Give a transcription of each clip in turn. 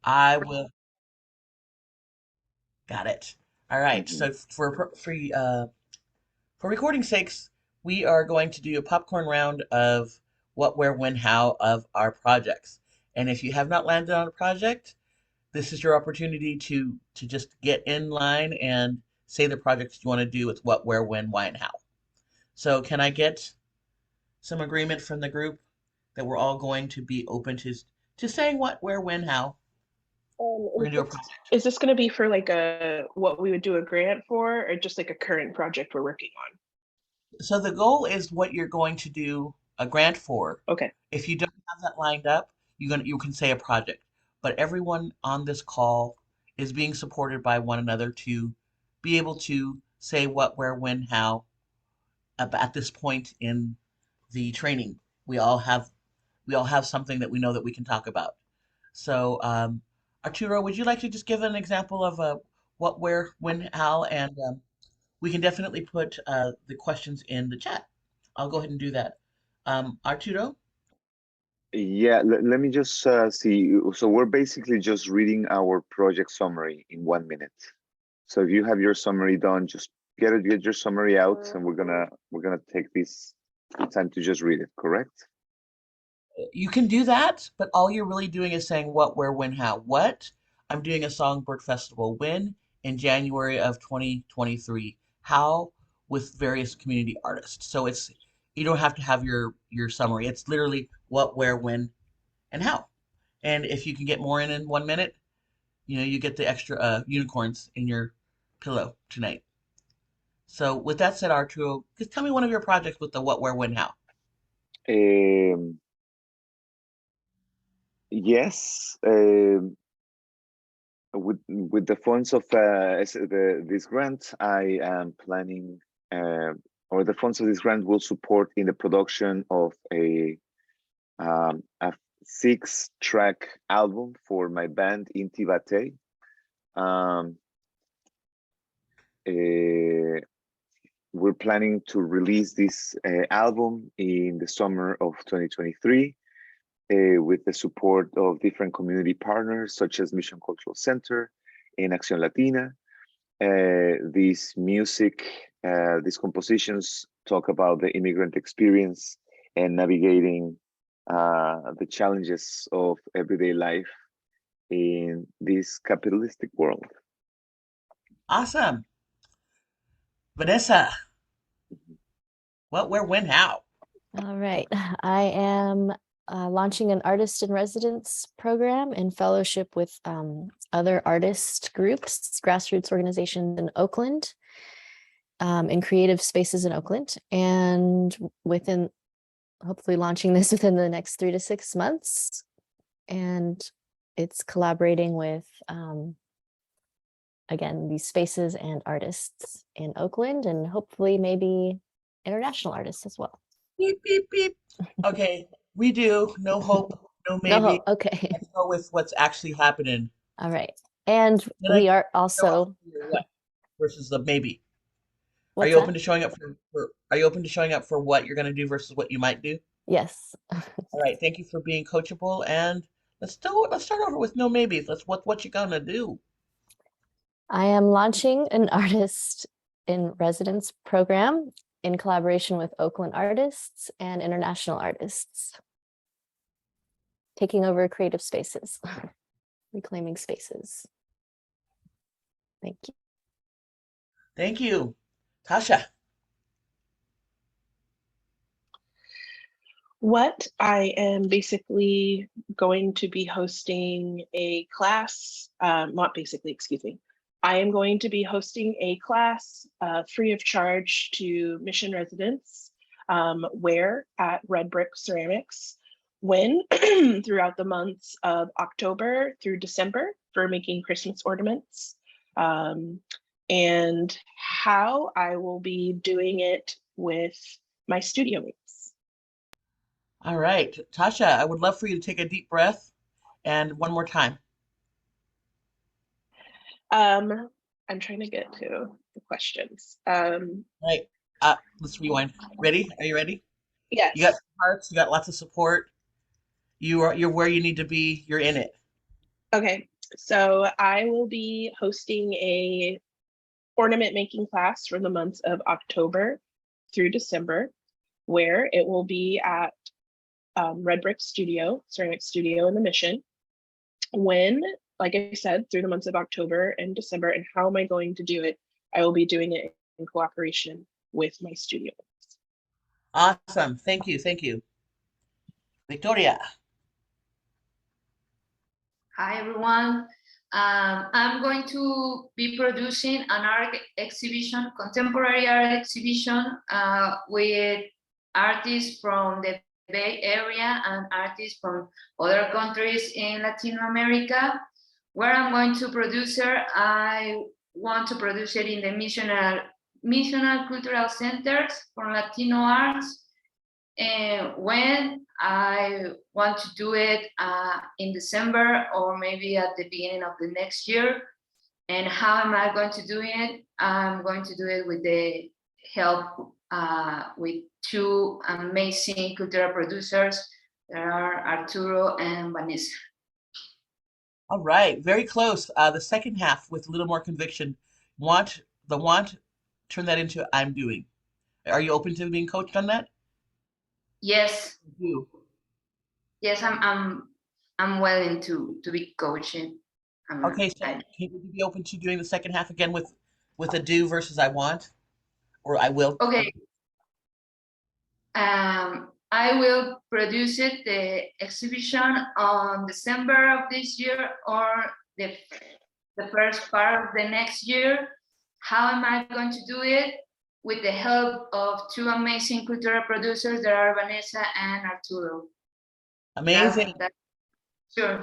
I will. Got it. All right. Hmm. So for recording sakes, we are going to do a popcorn round of what, where, when, how of our projects. And if you have not landed on a project, this is your opportunity to just get in line and say the projects you want to do with what, where, when, why, and how. So can I get some agreement from the group that we're all going to be open to saying what, where, when, how? We're Is gonna do a this project. is this going to be for like a what we would do a grant for, or just like a current project we're working So the goal is what you're going to do a grant for. on? Okay. If you don't have that lined up, you can say a project. But everyone on this call is being supported by one another to be able to say what, where, when, how at this point in the training. We all have we all have something that we know that we can talk about. So Arturo, would you like to just give an example of what, where, when, how, and we can definitely put the questions in the chat. I'll go ahead and do that. Arturo? Yeah, let me just see. So we're basically just reading our project summary in 1 minute. So if you have your summary done, just get your summary out, and we're gonna take this time to just read it, correct? You can do that, but all you're really doing is saying what, where, when, how. What? I'm doing a Songbird Festival. When? In January of 2023. How? With various community artists. So it's you don't have to have your summary. It's literally what, where, when, and how. And if you can get more in 1 minute, you get the extra unicorns in your pillow tonight. So with that said, Arturo, just tell me one of your projects with the what, where, when, how. Um, yes. With the funds of this grant, I am planning, uh, or the funds of this grant will support in the production of a 6-track album for my band Inti Bate. Um, uh, we're planning to release this album in the summer of 2023 with the support of different community partners such as Mission Cultural Center and Acción Latina. These compositions talk about the immigrant experience and navigating the challenges of everyday life in this capitalistic world. Awesome. Vanessa, what, where, when, how. All right. I am launching an artist in residence program in fellowship with other artist groups, grassroots organizations in Oakland, in creative spaces in Oakland, and within hopefully launching this within the next 3 to 6 months. And it's collaborating with, again, these spaces and artists in Oakland, and hopefully maybe international artists as well. Beep, beep, beep. Okay, we do. No hope, no maybe. No, okay. Let's go with what's actually happening. All right. And Then I we are show up also, for your what versus the maybe. Are what's you open that? to showing up are you open to showing up for what you're gonna do versus what you might do? Yes. All right, thank you for being coachable and let's start over with no maybes. Let's what you gonna do. I am launching an artist in residence program in collaboration with Oakland artists and international artists, taking over creative spaces, reclaiming spaces. Thank you. Thank you. Tasha. What I am basically going to be hosting a class, not basically, excuse me. I am going to be hosting a class free of charge to mission residents, where at Red Brick Ceramics, when throughout the months of October through December for making Christmas ornaments, and how I will be doing it with my studio mates. All right. Tasha, I would love for you to take a deep breath and one more time. I'm trying to get to the questions. All right. Let's rewind. Ready? Are you ready? You got Yes. hearts, you got lots of support. You're where you need to be, you're in it. Okay. So I will be hosting a ornament making class for the months of October through December, where it will be at Red Brick Studio, Ceramic Studio in the Mission. When, like I said, through the months of October and December, and how am I going to do it? I will be doing it in cooperation with my studio. Awesome. Thank you. Thank you. Victoria. Hi, everyone. I'm going to be producing an art exhibition, contemporary art exhibition with artists from the Bay Area and artists from other countries in Latin America. Where I'm going to produce it, I want to produce it in the missional cultural centers for Latino arts. And when I want to do it in December or maybe at the beginning of the next year. And how am I going to do it? I'm going to do it with the help with two amazing cultural producers. There are Arturo and Vanessa. All right. Very close. The second half with a little more conviction. Want, turn that into I'm doing. Are you open to being coached on that? Yes, You. yes, I'm willing to be coaching. Okay, so can you be open to doing the second half again with a do versus I want? Or I will? Okay. I will produce it, the exhibition on December of this year or the first part of the next year. How am I going to do it? With the help of two amazing cultural producers, there are Vanessa and Arturo. Amazing. Sure.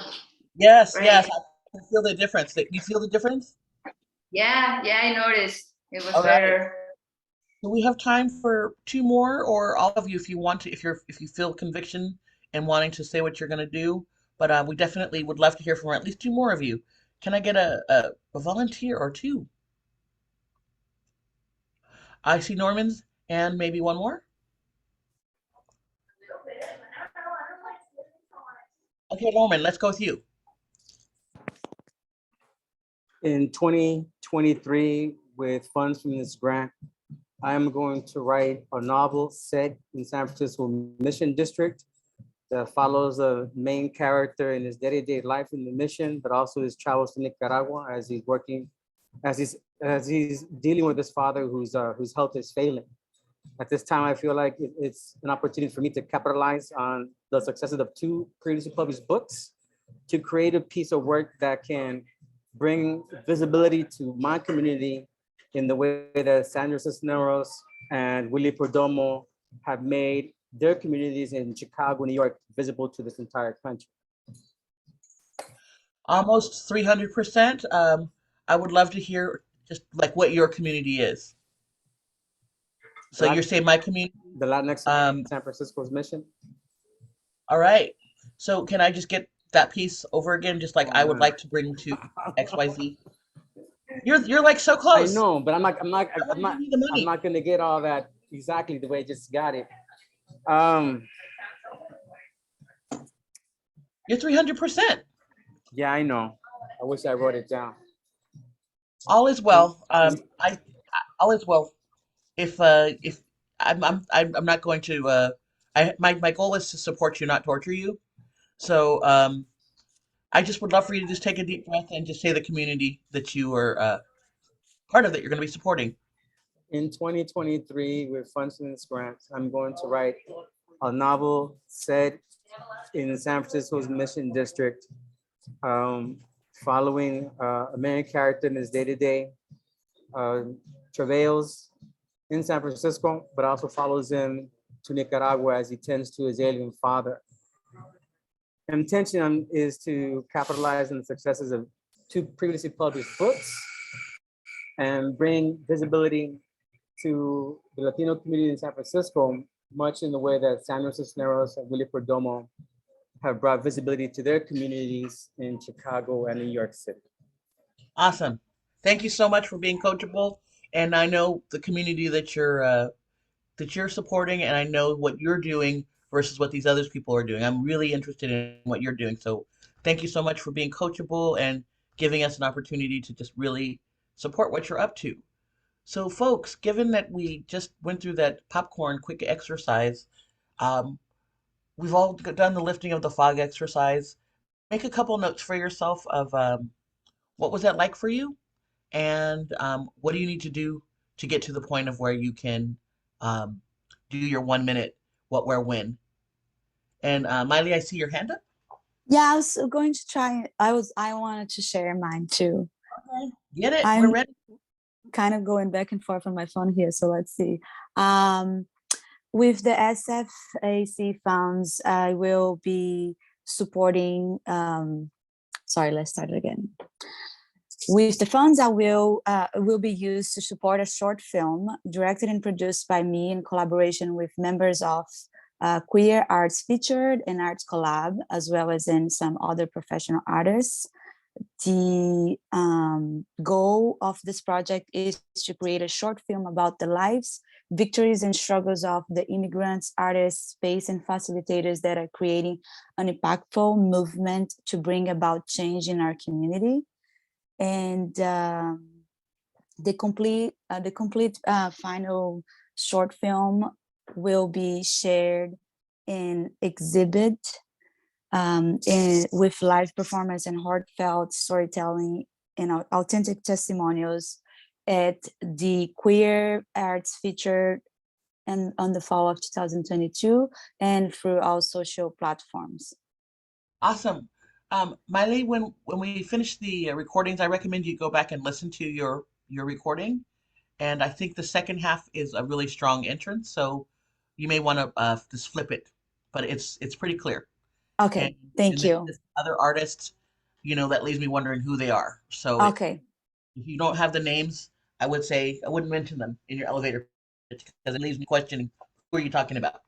Yes, Right. yes. I can feel the difference. You feel the difference? Yeah, I noticed. It was All right. better. Do we have time for two more, or all of you, if you want to, if you feel conviction and wanting to say what you're going to do? But we definitely would love to hear from at least two more of you. Can I get a volunteer or two? I see Norman's and maybe one more. Okay, Norman, let's go with you. In 2023, with funds from this grant, I am going to write a novel set in San Francisco Mission District that follows a main character in his day-to-day life in the mission, but also his travels to Nicaragua as he's working, as he's dealing with his father whose health is failing. At this time, I feel like it's an opportunity for me to capitalize on the successes of two previously published books to create a piece of work that can bring visibility to my community in the way that Sandra Cisneros and Willie Perdomo have made their communities in Chicago, New York, visible to this entire country. Almost 300%. I would love to hear just like what your community is. So you're saying my community? The Latinx San Francisco's mission. All right. So can I just get that piece over again? Just like I would like to bring to XYZ. You're like so I close. know, but I'm not Give me the money. gonna get all that exactly the way I just got it. You're 300%. Yeah, I know. I wish I wrote it down. All is well. All is well. If I'm not going to my goal is to support you, not torture you. So I just would love for you to just take a deep breath and just say the community that you are part of that you're going to be supporting. In 2023, with funds from this grant, I'm going to write a novel set in San Francisco's Mission District, following a main character in his day-to-day travails in San Francisco, but also follows him to Nicaragua as he tends to his alien father. Intention is to capitalize on the successes of two previously published books and bring visibility to the Latino community in San Francisco, much in the way that Sandra Cisneros and Willie Perdomo have brought visibility to their communities in Chicago and New York City. Awesome. Thank you so much for being coachable. And I know the community that you're supporting, and I know what you're doing versus what these other people are doing. I'm really interested in what you're doing. So thank you so much for being coachable and giving us an opportunity to just really support what you're up to. So, folks, given that we just went through that popcorn quick exercise, um, we've all done the lifting of the fog exercise. Make a couple notes for yourself of what was that like for you, and what do you need to do to get to the point of where you can um, do your 1 minute what, where, when. And Miley, I see your hand up. Yeah, I was going to try. I wanted to share mine too. Okay, get it. We're I'm ready. kind of going back and forth on my phone here, so let's see. With the SFAC funds, I will be supporting. Sorry, let's start it again. With the funds, I will be used to support a short film directed and produced by me in collaboration with members of Queer Arts Featured and Arts Collab, as well as in some other professional artists. The goal of this project is to create a short film about the lives, victories, and struggles of the immigrants, artists, space, and facilitators that are creating an impactful movement to bring about change in our community. And the complete final short film will be shared in exhibit with live performance and heartfelt storytelling and authentic testimonials at the Queer Arts Featured and on the fall of 2022 and through all social platforms. Awesome. Miley, when we finish the recordings, I recommend you go back and listen to your recording. And I think the second half is a really strong entrance, so you may want to just flip it, but it's pretty clear. Okay, thank you. This other artists, that leaves me wondering who they are. So Okay. if you don't have the names, I would say I wouldn't mention them in your elevator pitch because it leaves me questioning who are you talking about.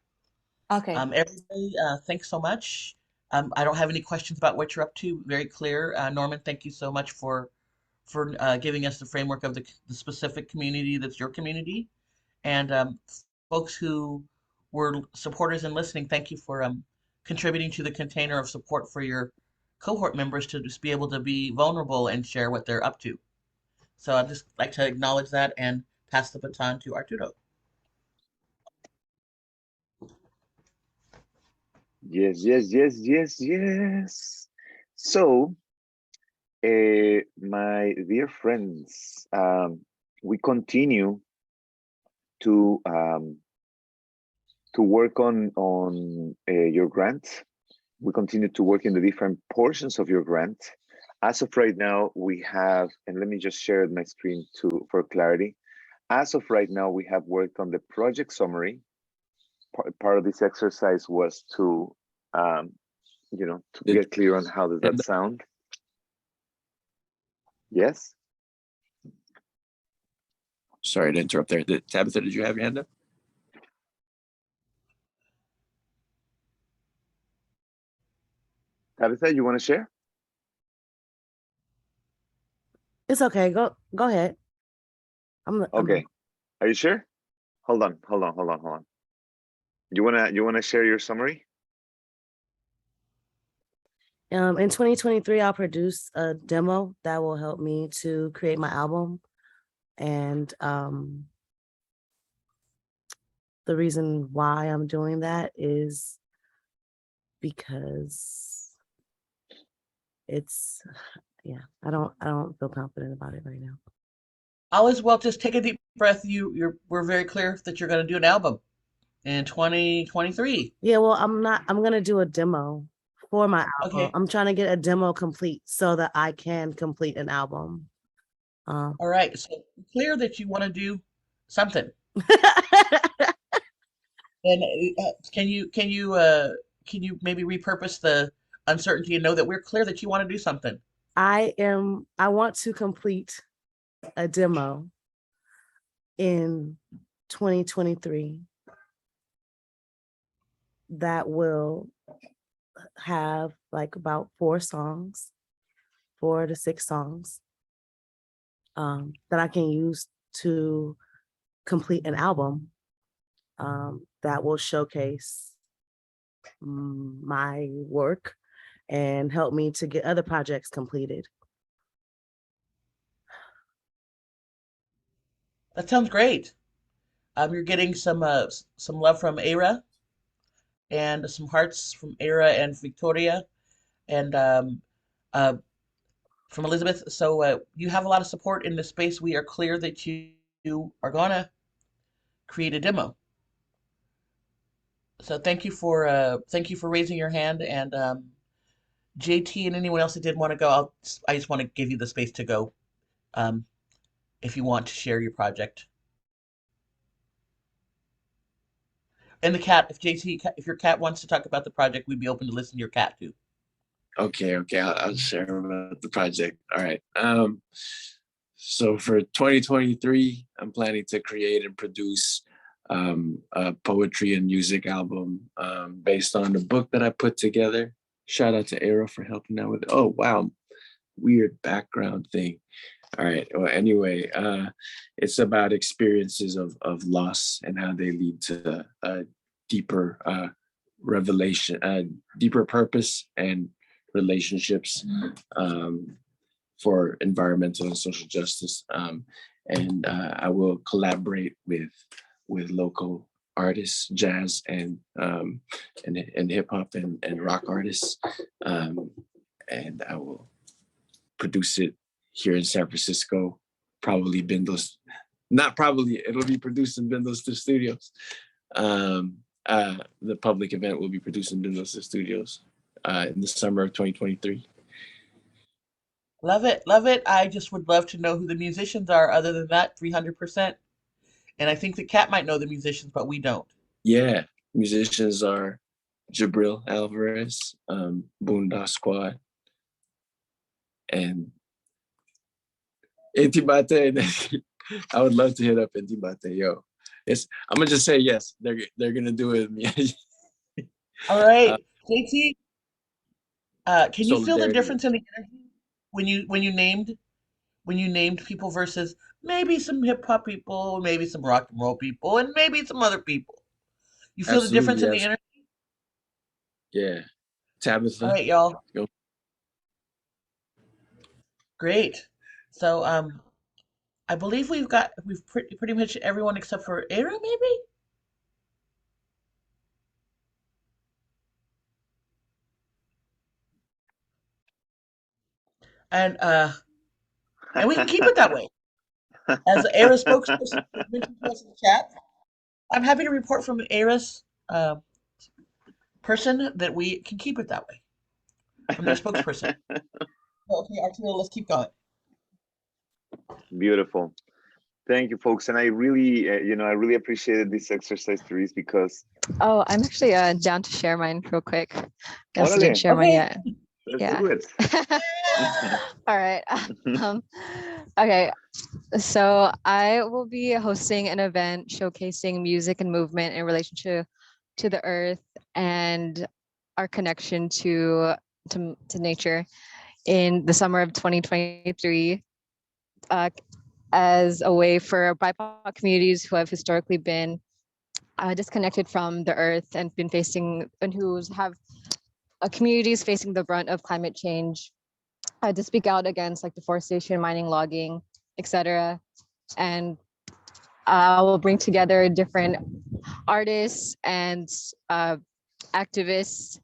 Okay. Everybody, thanks so much. I don't have any questions about what you're up to. Very clear. Norman, thank you so much for giving us the framework of the specific community that's your community. And folks who were supporters and listening, thank you for contributing to the container of support for your cohort members to just be able to be vulnerable and share what they're up to. So I'd just like to acknowledge that and pass the baton to Arturo. Yes, yes, yes, yes, yes. So, my dear friends, we continue to work on your grant. We continue to work in the different portions of your grant. As of right now, we have, and let me just share my screen for clarity. As of right now, we have worked on the project summary. Part of this exercise was to, to get clear on how does that sound. Yes. Sorry to interrupt there. Tabitha, did you have your hand up? Tabitha, you want to share? It's okay. Go ahead. Okay. Are you sure? Hold on. You wanna share your summary? In 2023, I'll produce a demo that will help me to create my album. And the reason why I'm doing that is because I don't feel confident about it right now. All is well. Just take a deep breath. We're very clear that you're going to do an album in 2023. Yeah, well, I'm going to do a demo for my album. Okay. I'm trying to get a demo complete so that I can complete an album. All right. So clear that you want to do something. And can you maybe repurpose the uncertainty and know that we're clear that you want to do something? I want to complete a demo in 2023 that will have like about 4 to 6 songs that I can use to complete an album that will showcase my work and help me to get other projects completed. That sounds great. You're getting some love from Era and some hearts from Era and Victoria and uh, from Elizabeth. So you have a lot of support in this space. We are clear that you are gonna create a demo. So thank you for raising your hand and JT and anyone else that did want to go. I just want to give you the space to go um, if you want to share your project. And the cat, if your cat wants to talk about the project, we'd be open to listen to your cat too. Okay, I'll share about the project. All right. So for 2023, I'm planning to create and produce a poetry and music album based on the book that I put together. Shout out to Era for helping out with it. Oh, wow. Weird background thing. All right. Well, anyway, it's about experiences of loss and how they lead to a deeper revelation, deeper purpose and relationships for environmental and social justice. And I will collaborate with local artists, jazz and hip hop and rock artists, and I will produce it here in San Francisco, probably Bindles. Not probably, it'll be produced in Bindles Studios. The public event will be produced in Bindles Studios in the summer of 2023. Love it, love it. I just would love to know who the musicians are. Other than that, 300%. And I think the cat might know the musicians, but we don't. Yeah, musicians are Jabril Alvarez, Boondock Squad, and Intibate. I would love to hit up Intibate. Yo, I'm gonna just say yes. They're gonna do it with me. All right, JT, can you feel the Solidarity. difference in the energy when you named people versus maybe some hip hop people, maybe some rock and roll people, and maybe some other people? You feel the difference Absolutely, in the energy? yeah. All Tabitha, right, y'all. go. Great. So I believe we've pretty much everyone except for Era, maybe. And we can keep it that way. As Era's spokesperson mentioned to us in the chat, I'm happy to report from Era's person that we can keep it that way from their spokesperson. Okay, Arturo, let's keep going. Beautiful. Thank you, folks. And I really, I really appreciated this exercise, Therese, because Oh, I'm actually down to share mine real quick. Guess I Órale. didn't share mine Okay. yet. let's Yeah. do it. All right. Okay. So I will be hosting an event showcasing music and movement in relation to the earth and our connection to nature in the summer of 2023 as a way for BIPOC communities who have historically been disconnected from the earth and been facing and who have communities facing the brunt of climate change to speak out against like deforestation, mining, logging, etc. And I will bring together different artists and activists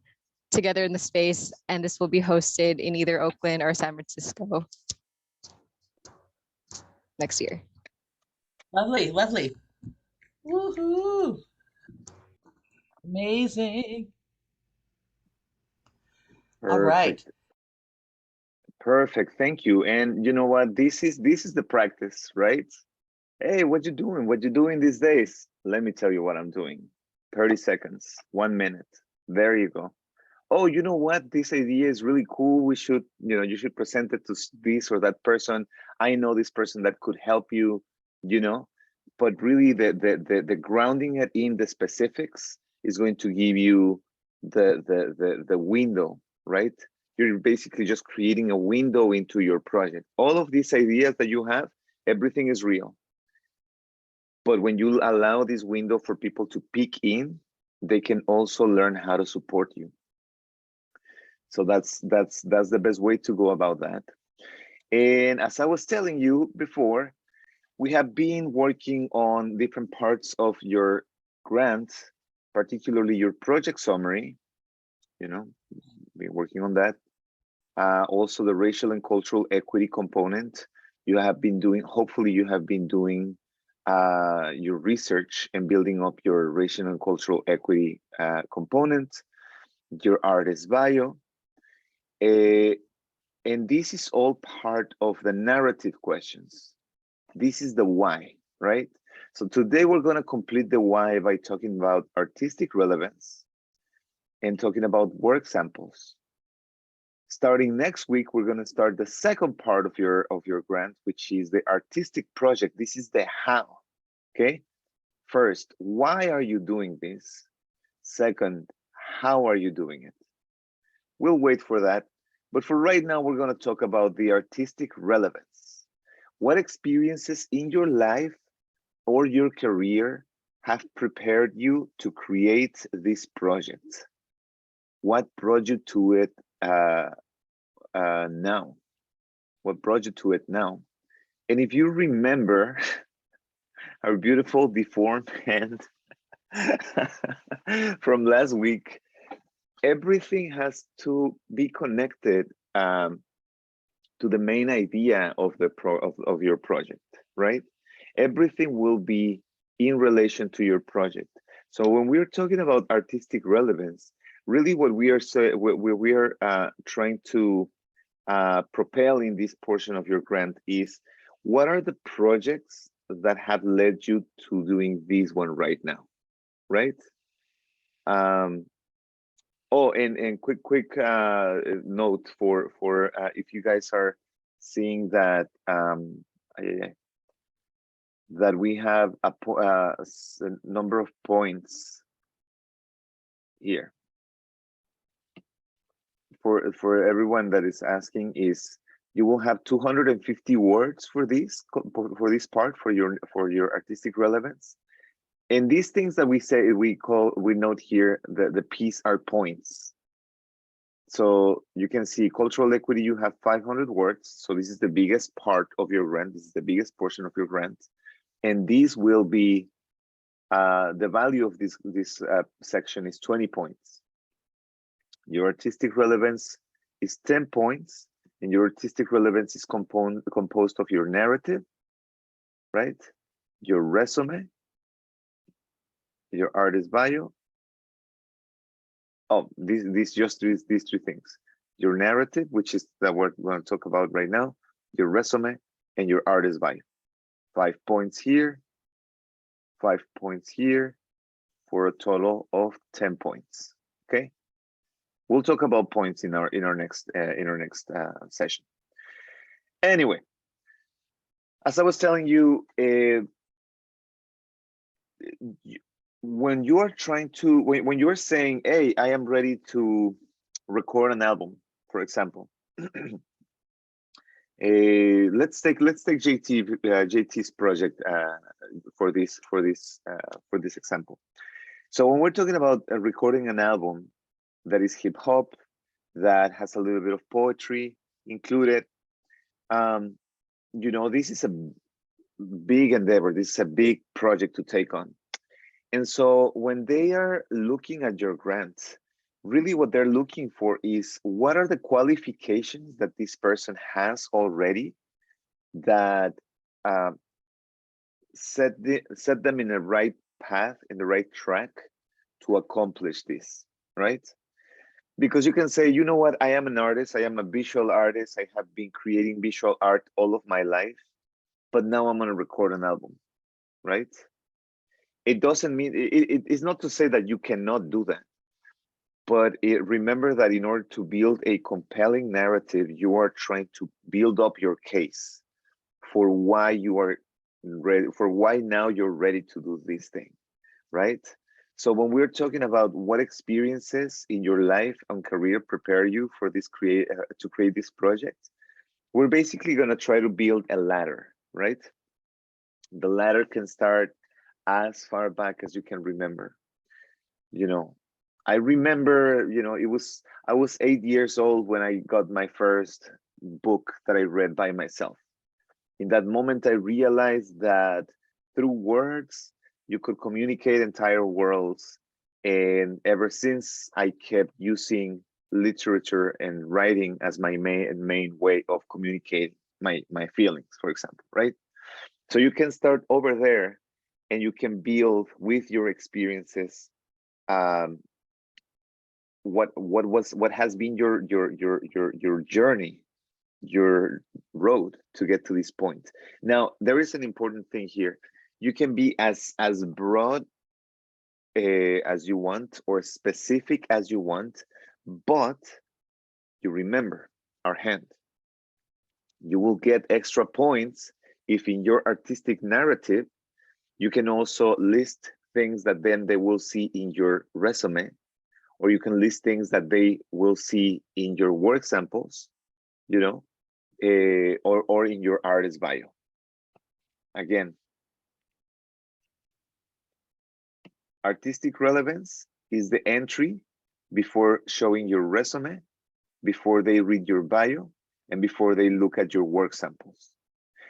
together in the space, and this will be hosted in either Oakland or San Francisco next year. Lovely, lovely. Woohoo! Amazing. All right. Perfect. Thank you. And you know what? This is the practice, right? Hey, what you doing? What you doing these days? Let me tell you what I'm doing. 30 seconds, 1 minute. There you go. Oh, you know what? This idea is really cool. We should, you should present it to this or that person. I know this person that could help you, but really the grounding it in the specifics is going to give you the window, right? You're basically just creating a window into your project. All of these ideas that you have, everything is real. But when you allow this window for people to peek in, they can also learn how to support you. So that's the best way to go about that. And as I was telling you before, we have been working on different parts of your grant, particularly your project summary, you know, been working on that. Also the racial and cultural equity component. You have been doing, hopefully you have been doing your research and building up your racial and cultural equity component, your artist bio. And this is all part of the narrative questions. This is the why, right? So today we're going to complete the why by talking about artistic relevance and talking about work samples. Starting next week, we're going to start the second part of your grant, which is the artistic project. This is the how. Okay. First, why are you doing this? Second, how are you doing it? We'll wait for that. But for right now, we're going to talk about the artistic relevance. What experiences in your life or your career have prepared you to create this project? What brought you to it now? What brought you to it now? And if you remember our beautiful deformed hand from last week, everything has to be connected to the main idea of the of your project, right? Everything will be in relation to your project. So when we're talking about artistic relevance, really what we are trying to propel in this portion of your grant is, what are the projects that have led you to doing this one right now, right? Oh, and quick note for if you guys are seeing that that we have a number of points here. For everyone that is asking, is you will have 250 words for this part for your artistic relevance. And these things that we say, we note here, the P's are points. So you can see cultural equity, you have 500 words. So this is the biggest part of your grant. This is the biggest portion of your grant. And these will be, the value of this section is 20 points. Your artistic relevance is 10 points. And your artistic relevance is composed of your narrative, right? Your resume, your artist bio. Oh, these three things: your narrative, which is that we're going to talk about right now, your resume, and your artist bio. 5 points here, 5 points here, for a total of 10 points. Okay, we'll talk about points in our next session. Anyway, as I was telling you, when you are trying to, when you're saying, hey, I am ready to record an album, for example, let's take JT's project for this example. So when we're talking about recording an album that is hip hop, that has a little bit of poetry included, you know, this is a big endeavor. This is a big project to take on. And so when they are looking at your grant, really what they're looking for is, what are the qualifications that this person has already that set them in the right path, in the right track to accomplish this, right? Because you can say, you know what, I am an artist, I am a visual artist, I have been creating visual art all of my life, but now I'm going to record an album, right? It doesn't mean, it's not to say that you cannot do that, but remember that in order to build a compelling narrative, you are trying to build up your case for why you are ready, for why now you're ready to do this thing, right? So when we're talking about what experiences in your life and career prepare you for this to create this project, we're basically going to try to build a ladder, right? The ladder can start as far back as you can remember. You know, I remember, you know, I was 8 years old when I got my first book that I read by myself. In that moment, I realized that through words, you could communicate entire worlds. And ever since, I kept using literature and writing as my main way of communicating my feelings, for example, right? So you can start over there and you can build with your experiences what has been your journey, your road to get to this point. Now, there is an important thing here. You can be as broad as you want or specific as you want, but you remember our hand. You will get extra points if in your artistic narrative, you can also list things that then they will see in your resume, or you can list things that they will see in your work samples, you know, or in your artist bio. Again, artistic relevance is the entry before showing your resume, before they read your bio, and before they look at your work samples.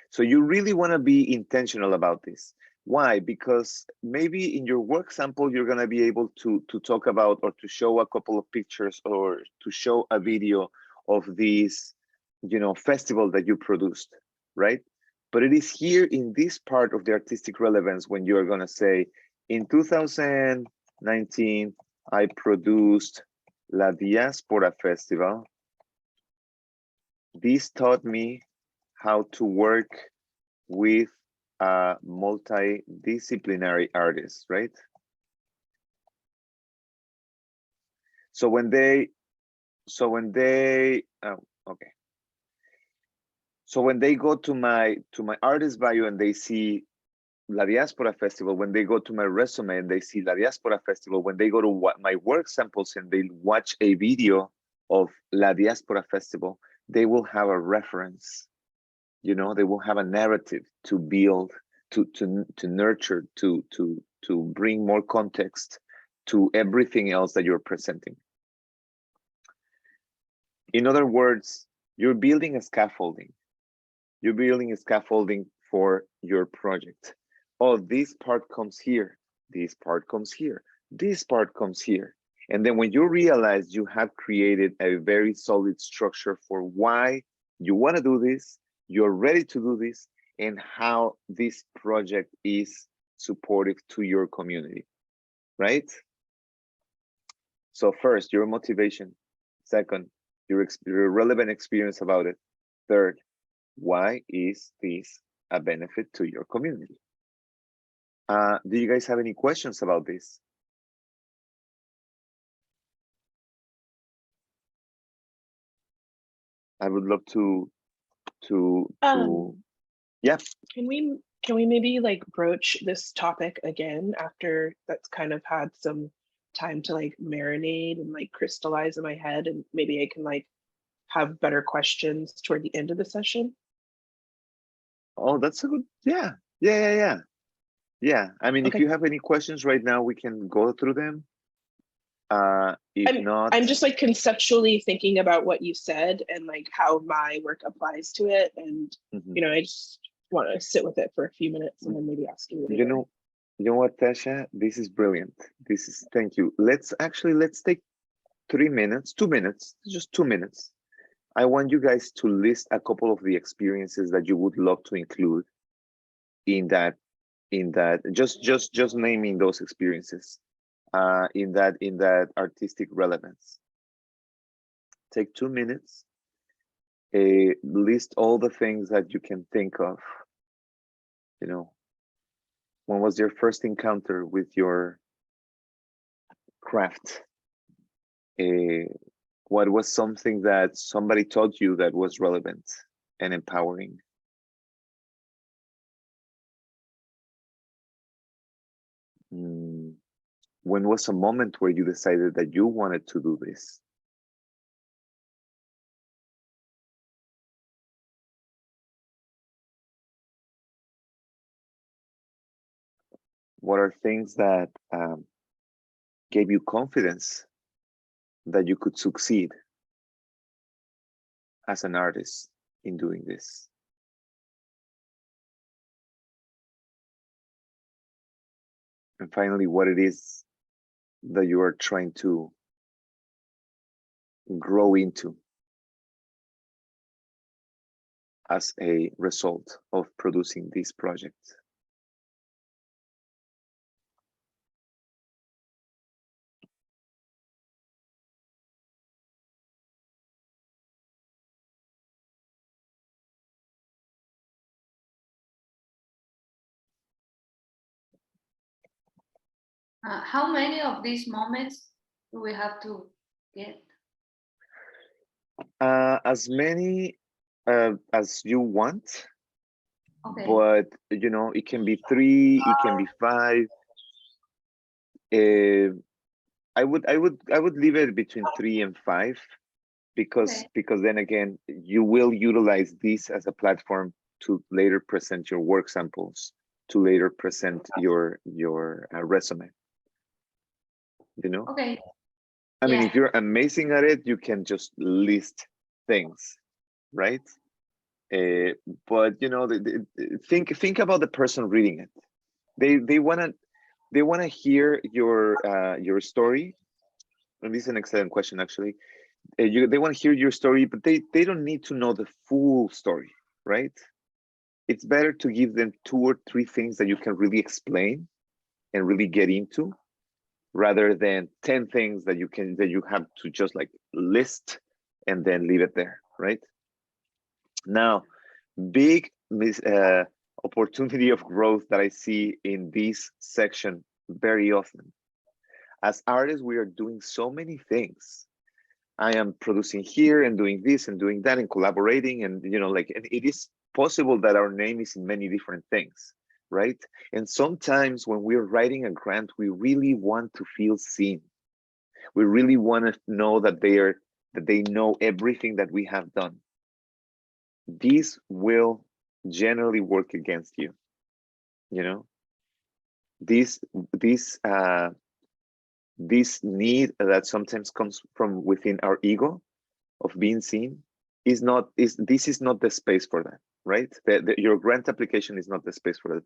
So you really want to be intentional about this. Why? Because maybe in your work sample, you're going to be able to talk about or to show a couple of pictures or to show a video of this, you know, festival that you produced, right? But it is here in this part of the artistic relevance when you are going to say, in 2019, I produced La Diaspora Festival. This taught me how to work with multidisciplinary artists, right? So when they go to my artist bio and they see La Diaspora Festival, when they go to my resume and they see La Diaspora Festival, when they go to my work samples and they watch a video of La Diaspora Festival, they will have a reference. You know, they will have a narrative to build, to nurture, to bring more context to everything else that you're presenting. In other words, you're building a scaffolding. You're building a scaffolding for your project. Oh, this part comes here. This part comes here. This part comes here. And then when you realize you have created a very solid structure for why you want to do this, you're ready to do this, and how this project is supportive to your community, right? So first, your motivation. Second, your relevant experience about it. Third, why is this a benefit to your community? Do you guys have any questions about this? I would love to yeah. Can we maybe like broach this topic again after that's kind of had some time to like marinate and like crystallize in my head, and maybe I can like have better questions toward the end of the session? Oh, that's a good, yeah. I mean, Okay. if you have any questions right now, we can go through them. If not, I'm just like conceptually thinking about what you said and like how my work applies to it, and you know, I just want to sit with it for a few minutes and then maybe ask you later. you know what, Tasha, this is brilliant. Thank you. Let's take 2 minutes, just 2 minutes. I want you guys to list a couple of the experiences that you would love to include in that, just naming those experiences in that artistic relevance. Take 2 minutes, list all the things that you can think of. You know, when was your first encounter with your craft? What was something that somebody taught you that was relevant and empowering? When was a moment where you decided that you wanted to do this? What are things that gave you confidence that you could succeed as an artist in doing this? And finally, what it is that you are trying to grow into as a result of producing this project. How many of these moments do we have to get? As many as you want, Okay. but you know, it can be 3, it can be 5. I would leave it between 3 and 5, because then again, you will utilize this as a platform to later present your work samples, to later present your resume. You know. Okay. I mean, if you're amazing at it, you can just list things, right? But you know, think about the person reading it. They wanna hear your story. And this is an excellent question, actually. They want to hear your story, but they don't need to know the full story, right? It's better to give them 2 or 3 things that you can really explain and really get into, rather than 10 things that you have to just like list and then leave it there, right? Now, big opportunity of growth that I see in this section very often. As artists, we are doing so many things. I am producing here and doing this and doing that and collaborating, and you know, like, and it is possible that our name is in many different things, right? And sometimes when we're writing a grant, we really want to feel seen. We really want to know that they know everything that we have done. These will generally work against you. You know, this need that sometimes comes from within our ego of being seen this is not the space for that, right? Your grant application is not the space for that.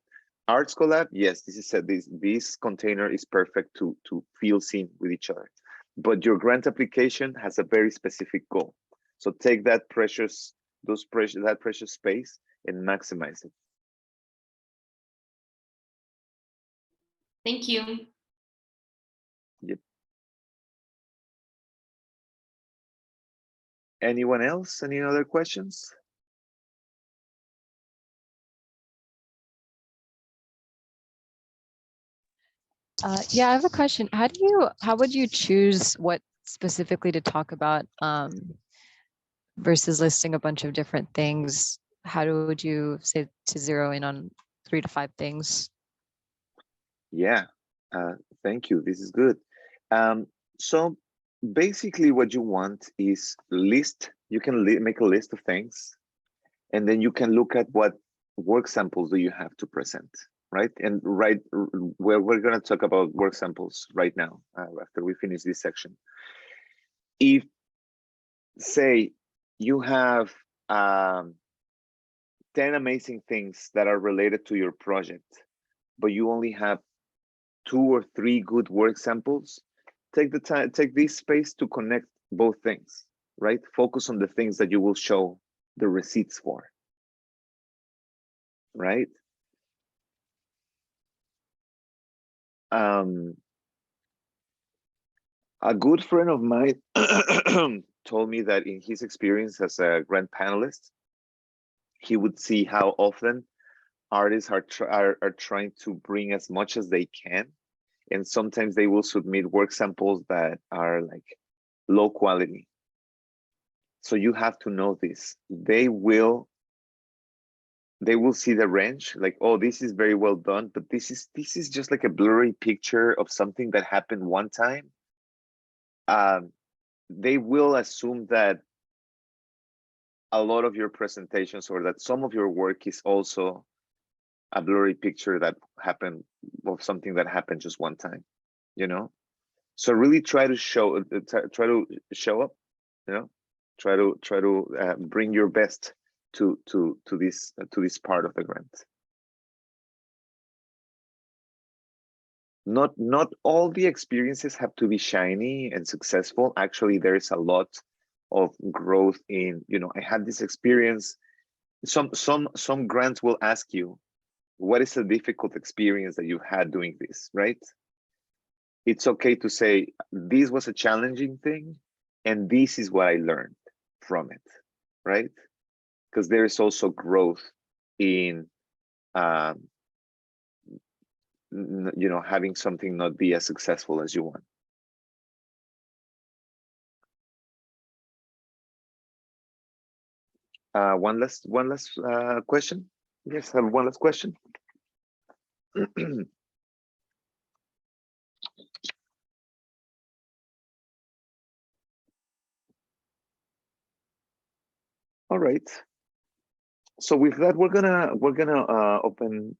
Arts Collab, yes, this container is perfect to feel seen with each other, but your grant application has a very specific goal. So take that precious space and maximize it. Thank you. Yep. Anyone else? Any other questions? Yeah, I have a question. How would you choose what specifically to talk about versus listing a bunch of different things? Would you say to zero in on 3 to 5 things? Yeah, thank you. This is good. So basically what you want is you can make a list of things, and then you can look at what work samples do you have to present, right? And we're going to talk about work samples right now after we finish this section. If, say, you have 10 amazing things that are related to your project, but you only have 2 or 3 good work samples, take this space to connect both things, right? Focus on the things that you will show the receipts for, right? A good friend of mine told me that in his experience as a grant panelist, he would see how often artists are trying to bring as much as they can, and sometimes they will submit work samples that are like low quality. So you have to know this. They will see the range, like, oh, this is very well done, but this is just like a blurry picture of something that happened one time. They will assume that a lot of your presentations, or that some of your work, is also a blurry picture that happened of something that happened just one time, you know? So really try to show up, you know, try to bring your best to this part of the grant. not all the experiences have to be shiny and successful. Actually, there is a lot of growth in, I had this experience. Some grants will ask you, what is a difficult experience that you had doing this, right? It's okay to say, this was a challenging thing, and this is what I learned from it, right? Because there is also growth in, having something not be as successful as you want. One last question. Yes, have one last question. All right. So with that, we're gonna open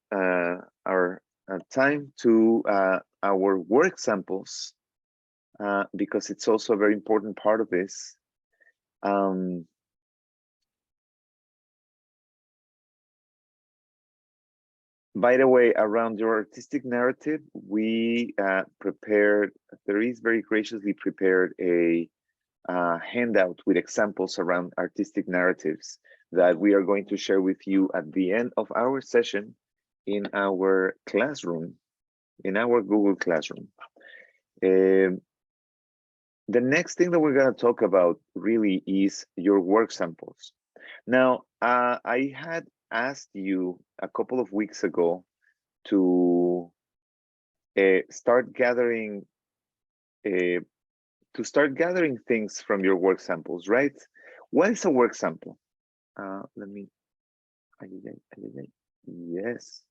our time to our work samples, because it's also a very important part of this. By the way, around your artistic narrative, we prepared, Therese very graciously prepared a handout with examples around artistic narratives that we are going to share with you at the end of our session in our classroom, in our Google Classroom. The next thing that we're going to talk about really is your work samples. Now, I had asked you a couple of weeks ago to start gathering things from your work samples, right? What is a work sample? Let me, yes.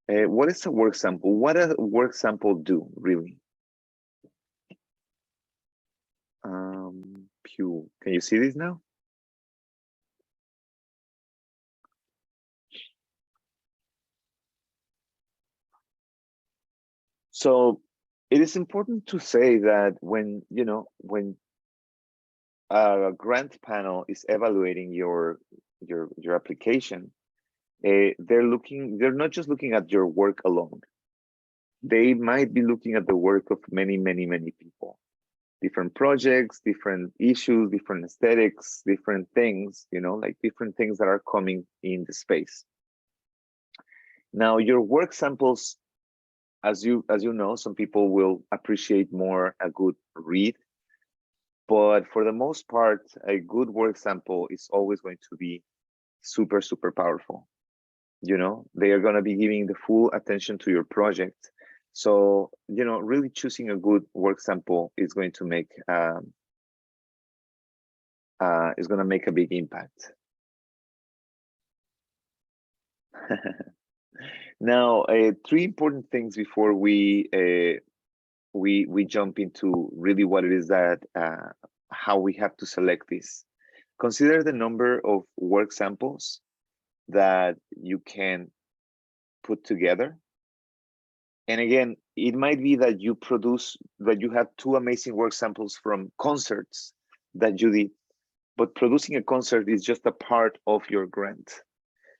What is a work sample? What does a work sample do, really? Pew, can you see this now? So it is important to say that when a grant panel is evaluating your application, they're not just looking at your work alone. They might be looking at the work of many people, different projects, different issues, different aesthetics, different things, like different things that are coming in the space. Now, your work samples, as you know, some people will appreciate more a good read, but for the most part, a good work sample is always going to be super powerful. They are going to be giving the full attention to your project. So, really choosing a good work sample is going to make a big impact. Now, three important things before we jump into really what it is that how we have to select this. Consider the number of work samples that you can put together. And again, it might be that you have two amazing work samples from concerts that you did, but producing a concert is just a part of your grant.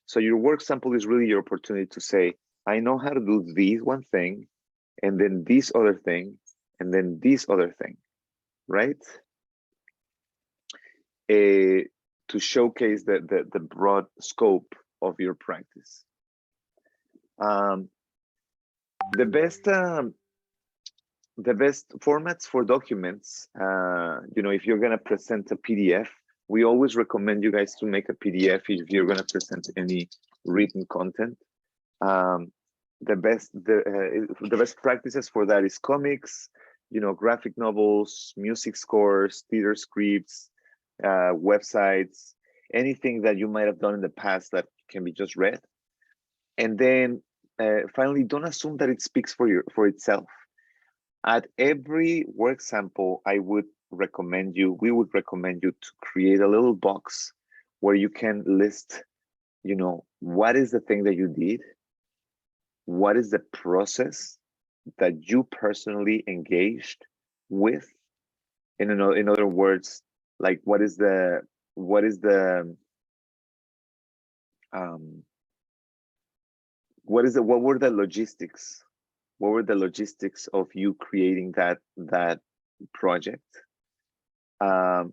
So your work sample is really your opportunity to say, I know how to do this one thing, and then this other thing, and then this other thing, right? To showcase the broad scope of your practice. The best formats for documents, if you're gonna present a PDF, we always recommend you guys to make a PDF if you're gonna present any written content. The best practices for that is comics, graphic novels, music scores, theater scripts, websites, anything that you might have done in the past that can be just read. And then finally, don't assume that it speaks for itself. At every work sample, we would recommend you to create a little box where you can list, what is the thing that you did? What is the process that you personally engaged with? In other words, like what is the what were the logistics? What were the logistics of you creating that project? And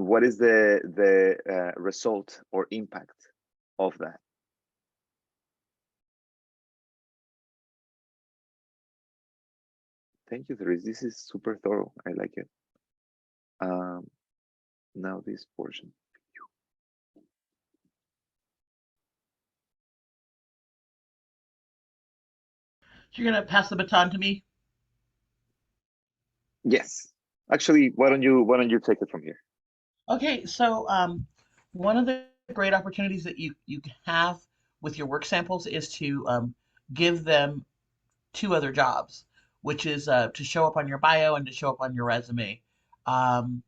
what is the result or impact of that? Thank you, Therese. This is super thorough. I like it. Now this portion. So you're gonna pass the baton to me? Yes. Actually, why don't you take it from here? Okay, so one of the great opportunities that you have with your work samples is to give them two other jobs, which is to show up on your bio and to show up on your resume. Um,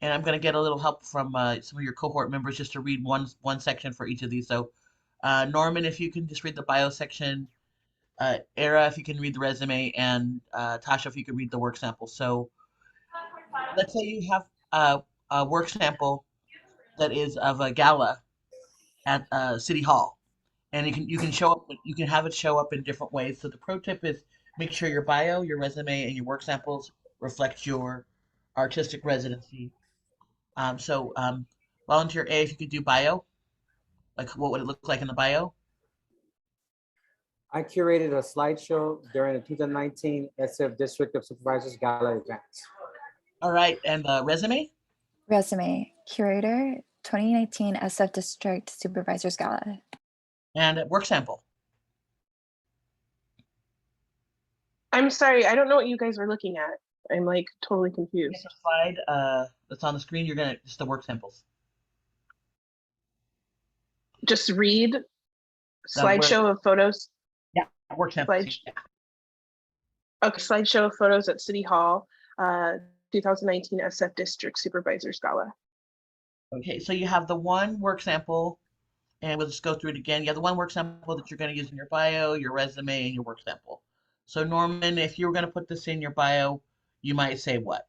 and I'm going to get a little help from some of your cohort members just to read one section for each of these. So, Norman, if you can just read the bio section, Era, if you can read the resume, and Tasha, if you could read the work sample. So, let's say you have a work sample that is of a gala at City Hall, and you can have it show up in different ways. So the pro tip is make sure your bio, your resume, and your work samples reflect your artistic residency. Volunteer A, if you could do bio, like what would it look like in the bio? I curated a slideshow during the 2019 SF District of Supervisors Gala event. All right, and the resume? Resume, curator, 2019 SF District Supervisors Gala. And work sample. I'm sorry, I don't know what you guys are looking at. I'm like totally It's confused. a slide that's on the screen. You're gonna just the work samples. Just read The work, slideshow of photos. yeah, work samples. Slide, Yeah. okay, slideshow of photos at City Hall, 2019 SF District Supervisors Gala. Okay, so you have the one work sample, and we'll just go through it again. You have the one work sample that you're going to use in your bio, your resume, and your work sample. So Norman, if you were going to put this in your bio, you might say what?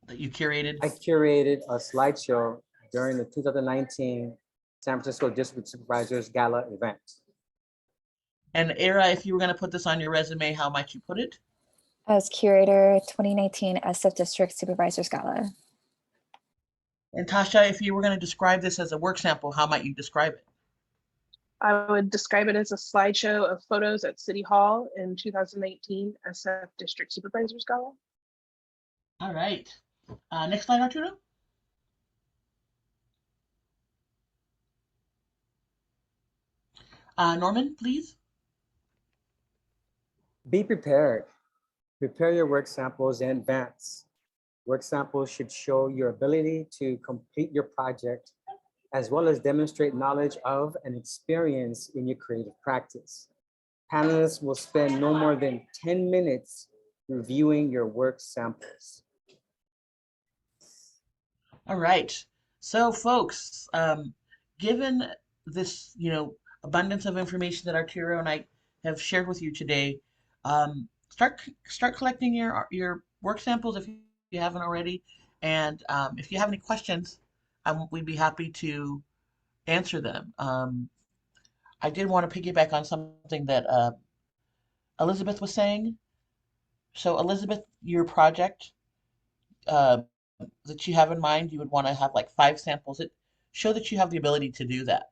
That you curated? I curated a slideshow during the 2019 San Francisco District Supervisors Gala event. And Era, if you were going to put this on your resume, how might you put it? As curator, 2019 SF District Supervisors Gala. And Tasha, if you were going to describe this as a work sample, how might you describe it? I would describe it as a slideshow of photos at City Hall in 2019 SF District Supervisors Gala. All right. Next slide, Arturo. Norman, please. Be prepared. Prepare your work samples in advance. Work samples should show your ability to complete your project, as well as demonstrate knowledge of and experience in your creative practice. Panelists will spend no more than 10 minutes reviewing your work samples. All right. So folks, given this, abundance of information that Arturo and I have shared with you today, start collecting your work samples if you haven't already. And if you have any questions, we'd be happy to answer them. I did want to piggyback on something that Elizabeth was saying. So Elizabeth, your project, uh, that you have in mind, you would want to have like 5 samples. It show that you have the ability to do that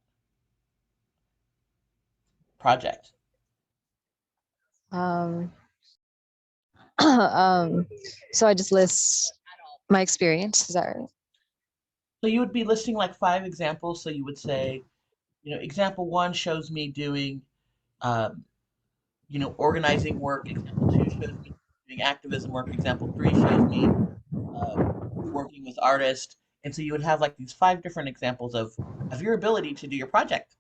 project. Um, so I just list my experience. Is that right? So you would be listing like 5 examples. So you would say, example 1 shows me doing, um, organizing work. Example 2 shows me doing activism work. Example 3 shows me uh, working with artists. And so you would have like these 5 different examples of your ability to do your project.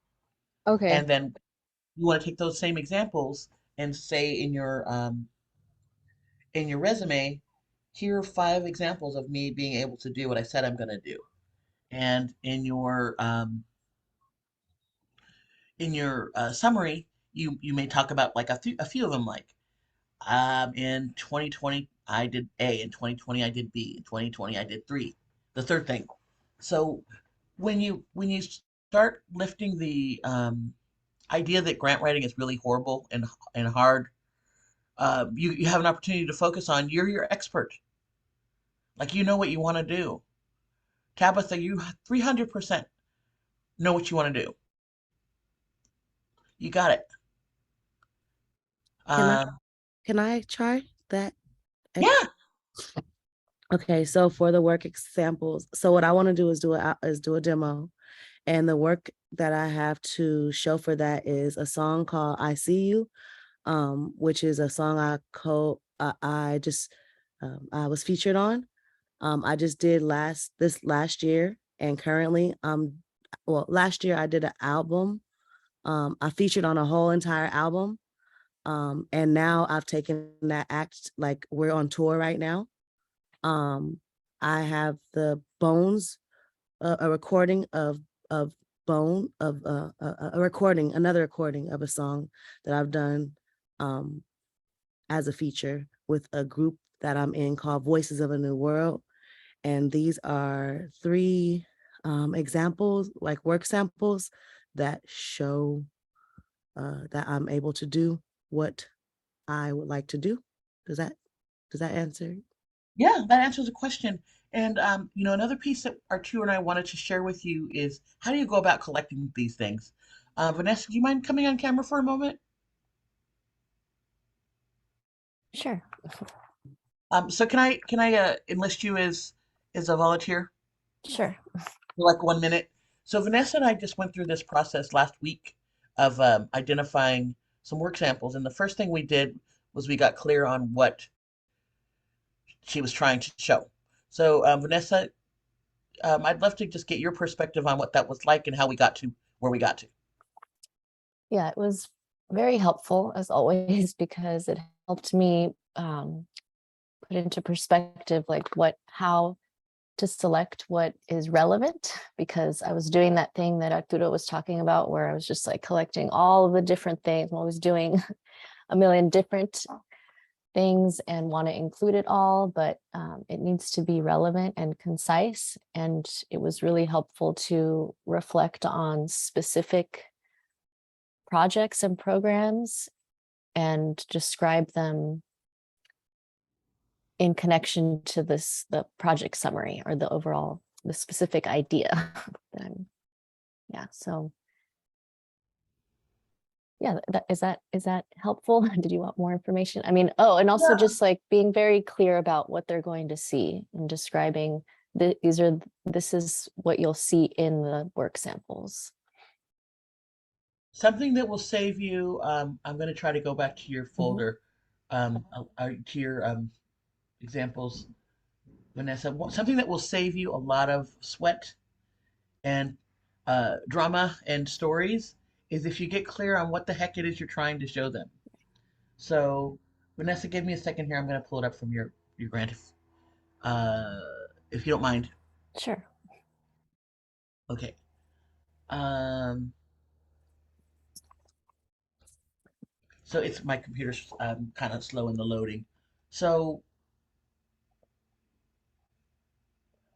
Okay. And then you want to take those same examples and say in your resume, here are 5 examples of me being able to do what I said I'm going to do. And in your summary, you may talk about like a few of them, like in 2020 I did A, in 2020 I did B, in 2020 I did 3, the third thing. So when you start lifting the idea that grant writing is really horrible and hard. You have an opportunity to focus on you're your expert. Like you know what you want to do. Tabitha, you 300% know what you want to do. You got it. Can I Um, can I try that? yeah, Okay, so for the work examples, so what I want to do is do a demo, and the work that I have to show for that is a song called "I See You," which is a song I was featured on. I just did last year, and currently last year I did an album. I featured on a whole entire album, and now I've taken that act, like we're on tour right now. Um, I have the Bones, a recording of Bone of another recording of a song that I've done as a feature with a group that I'm in called Voices of a New World. And these are three examples, like work samples that show that I'm able to do what I would like to do. Does that answer? yeah, that answers the question. And another piece that Arturo and I wanted to share with you is how do you go about collecting these things? Vanessa, do you mind coming on camera for a moment? Sure. So can I enlist you as a volunteer Sure. for like 1 minute? So Vanessa and I just went through this process last week of identifying some work samples, and the first thing we did was we got clear on what she was trying to show. So Vanessa, I'd love to just get your perspective on what that was like and how we got to where we got to. Yeah, it was very helpful as always because it helped me put into perspective like how to select what is relevant, because I was doing that thing that Arturo was talking about where I was just like collecting all of the different things. I was doing a million different things and want to include it all, but it needs to be relevant and concise. And it was really helpful to reflect on specific projects and programs and describe them in connection to the project summary or the specific idea. Yeah, so yeah, is that helpful? Did you want more information? I mean, oh, and also Yeah. just like being very clear about what they're going to see and describing this is what you'll see in the work samples. Something that will save you, I'm going to try to go back to your folder, to your examples, Vanessa. Something that will save you a lot of sweat and drama and stories is if you get clear on what the heck it is you're trying to show them. So, Vanessa, give me a second here. I'm going to pull it up from your grant, uh, if you don't mind. Sure. Okay. Um, so it's my computer's kind of slow in the loading. So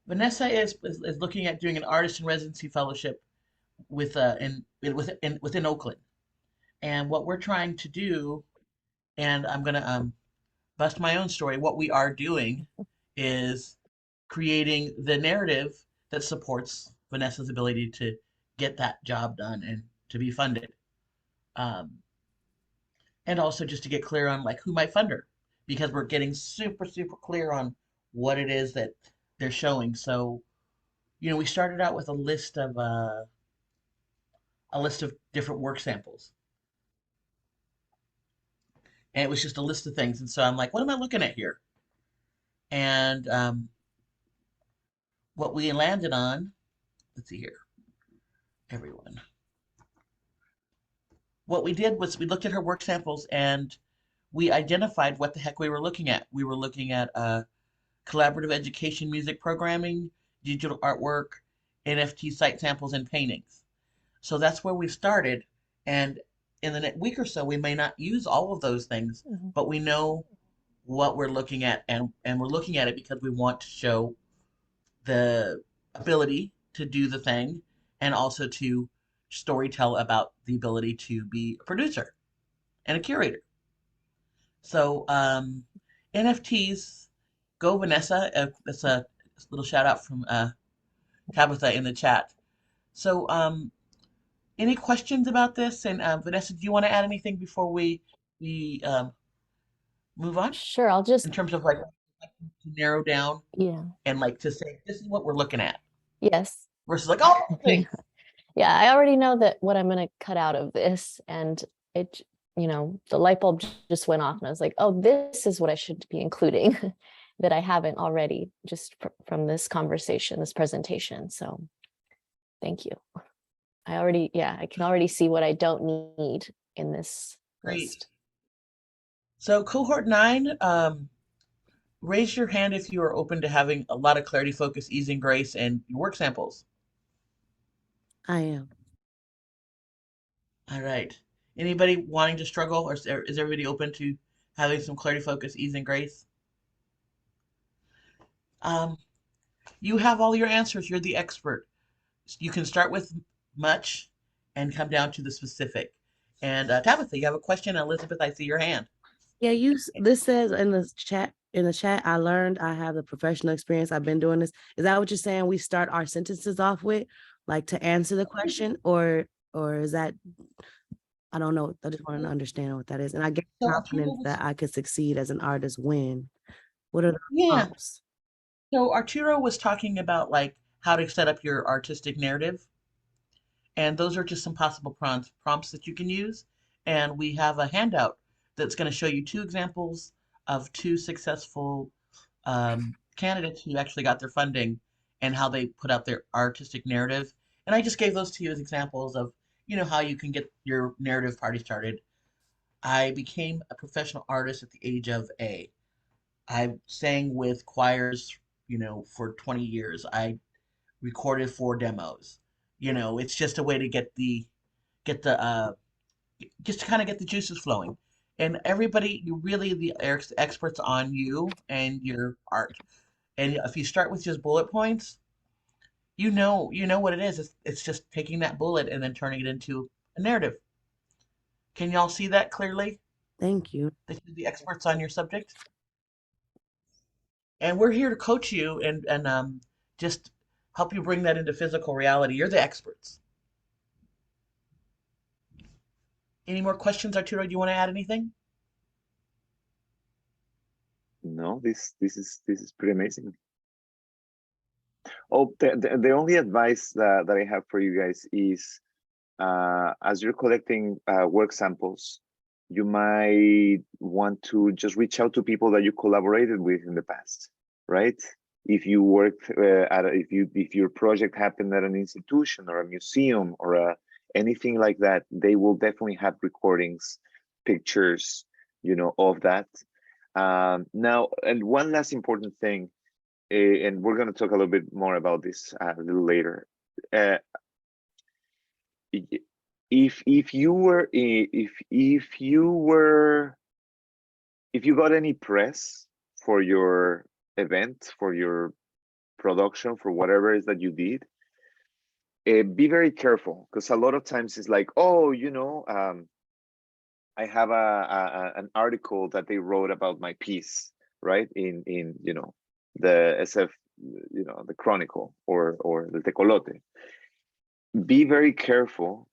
Vanessa is looking at doing an artist in residency fellowship within Oakland. And what we're trying to do, and I'm gonna bust my own story. What we are doing is creating the narrative that supports Vanessa's ability to get that job done and to be funded. Um, and also just to get clear on like who might fund her, because we're getting super clear on what it is that they're showing. So we started out with a list of different work samples, and it was just a list of things. And so I'm like, what am I looking at here? And what we landed on, let's see here, everyone. What we did was we looked at her work samples and we identified what the heck we were looking at. We were looking at collaborative education, music programming, digital artwork, NFT site samples, and paintings. So that's where we started. And in the next week or so, we may not use all of those things, but we know what we're looking at, and we're looking at it because we want to show the ability to do the thing and also to storytell about the ability to be a producer and a curator. So NFTs, go Vanessa. That's a little shout out from Tabitha in the chat. So any questions about this? And Vanessa, do you want to add anything before we move on Sure, I'll just, in terms of like to narrow down yeah, and like to say this is what we're looking at yes. versus like all things. Yeah, I already know that what I'm going to cut out of this, and it, the light bulb just went off, and I was like, oh, this is what I should be including that I haven't already just from this conversation, this presentation. So thank you. I can already see what I don't need in this Great. list. So cohort 9, raise your hand if you are open to having a lot of clarity, focus, ease, and grace and your work samples. I am. All right. Anybody wanting to struggle, or is everybody open to having some clarity, focus, ease, and grace? You have all your answers. You're the expert. You can start with much and come down to the specific. And Tabitha, you have a question. Elizabeth, I see your hand. Yeah, this says in the chat, I learned I have the professional experience. I've been doing this. Is that what you're saying? We start our sentences off with, like, to answer the question, or is that, I don't know. I just want to understand what that is. And I get So confidence that I could succeed as an artist when. What are the yeah. prompts? So Arturo was talking about like how to set up your artistic narrative. And those are just some possible prompts that you can use. And we have a handout that's going to show you 2 examples of 2 successful candidates who actually got their funding and how they put out their artistic narrative. And I just gave those to you as examples of, how you can get your narrative party started. I became a professional artist at the age of A. I sang with choirs, for 20 years. I recorded 4 demos. It's just a way to get the just to kind of get the juices flowing. And everybody, you really the experts on you and your art. And if you start with just bullet points, you know what it is. It's just taking that bullet and then turning it into a narrative. Can y'all see that clearly? Thank you. That you're the experts on your subject. And we're here to coach you and just help you bring that into physical reality. You're the experts. Any more questions, Arturo? Do you want to add anything? No, this is pretty amazing. Oh, the only advice that I have for you guys is, as you're collecting work samples, you might want to just reach out to people that you collaborated with in the past, right? If you worked if your project happened at an institution or a museum or anything like that, they will definitely have recordings, pictures, of that. Now, and one last important thing, and we're going to talk a little bit more about this a little later. If you got any press for your event, for your production, for whatever it is that you did, be very careful, because a lot of times it's like, oh, I have an article that they wrote about my piece, right? In the SF, the Chronicle or the Tecolote. Be very careful,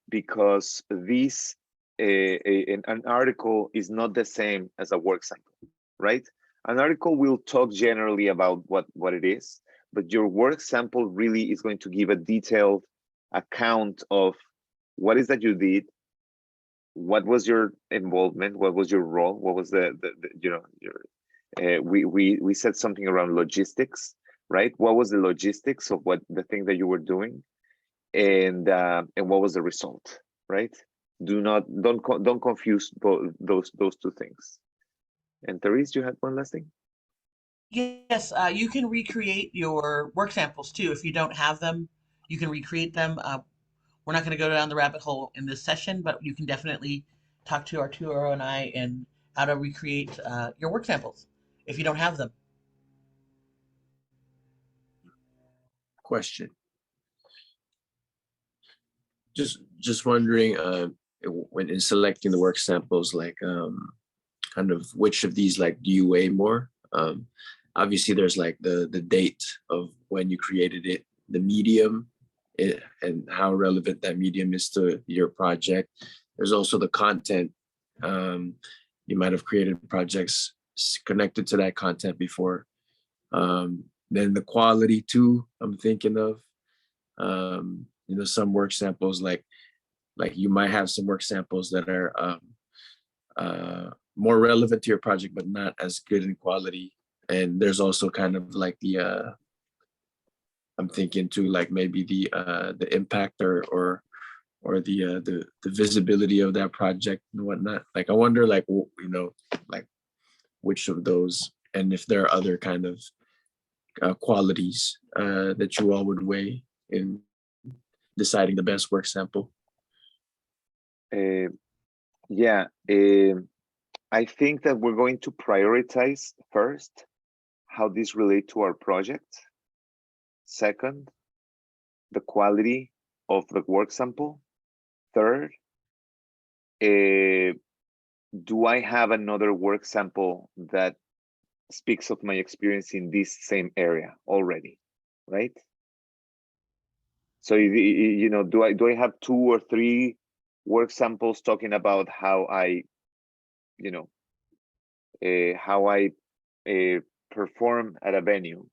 because this an article is not the same as a work sample, right? An article will talk generally about what it is, but your work sample really is going to give a detailed account of what is that you did, what was your involvement, what was your role, what was we said something around logistics, right? What was the logistics of what the thing that you were doing, and what was the result, right? Don't confuse those 2 things. And Therese, you had one last thing? Yes, you can recreate your work samples too. If you don't have them, you can recreate them. We're not going to go down the rabbit hole in this session, but you can definitely talk to Arturo and I and how to recreate your work samples if you don't have them. Question. just wondering, when in selecting the work samples, like kind of which of these like do you weigh more? Obviously, there's like the date of when you created it, the medium, and how relevant that medium is to your project. There's also the content. You might have created projects connected to that content before. Then the quality too, I'm thinking of. You know, some work samples like you might have some work samples that are more relevant to your project, but not as good in quality. And there's also kind of like the I'm thinking too, like maybe the impact or the visibility of that project and whatnot. Like I wonder, like you know, like which of those, and if there are other kind of qualities that you all would weigh in deciding the best work sample. Yeah, I think that we're going to prioritize first how these relate to our project. Second, the quality of the work sample. Third, do I have another work sample that speaks of my experience in this same area already, right? So you know, do I have 2 or 3 work samples talking about how I, you know, how I perform at a venue,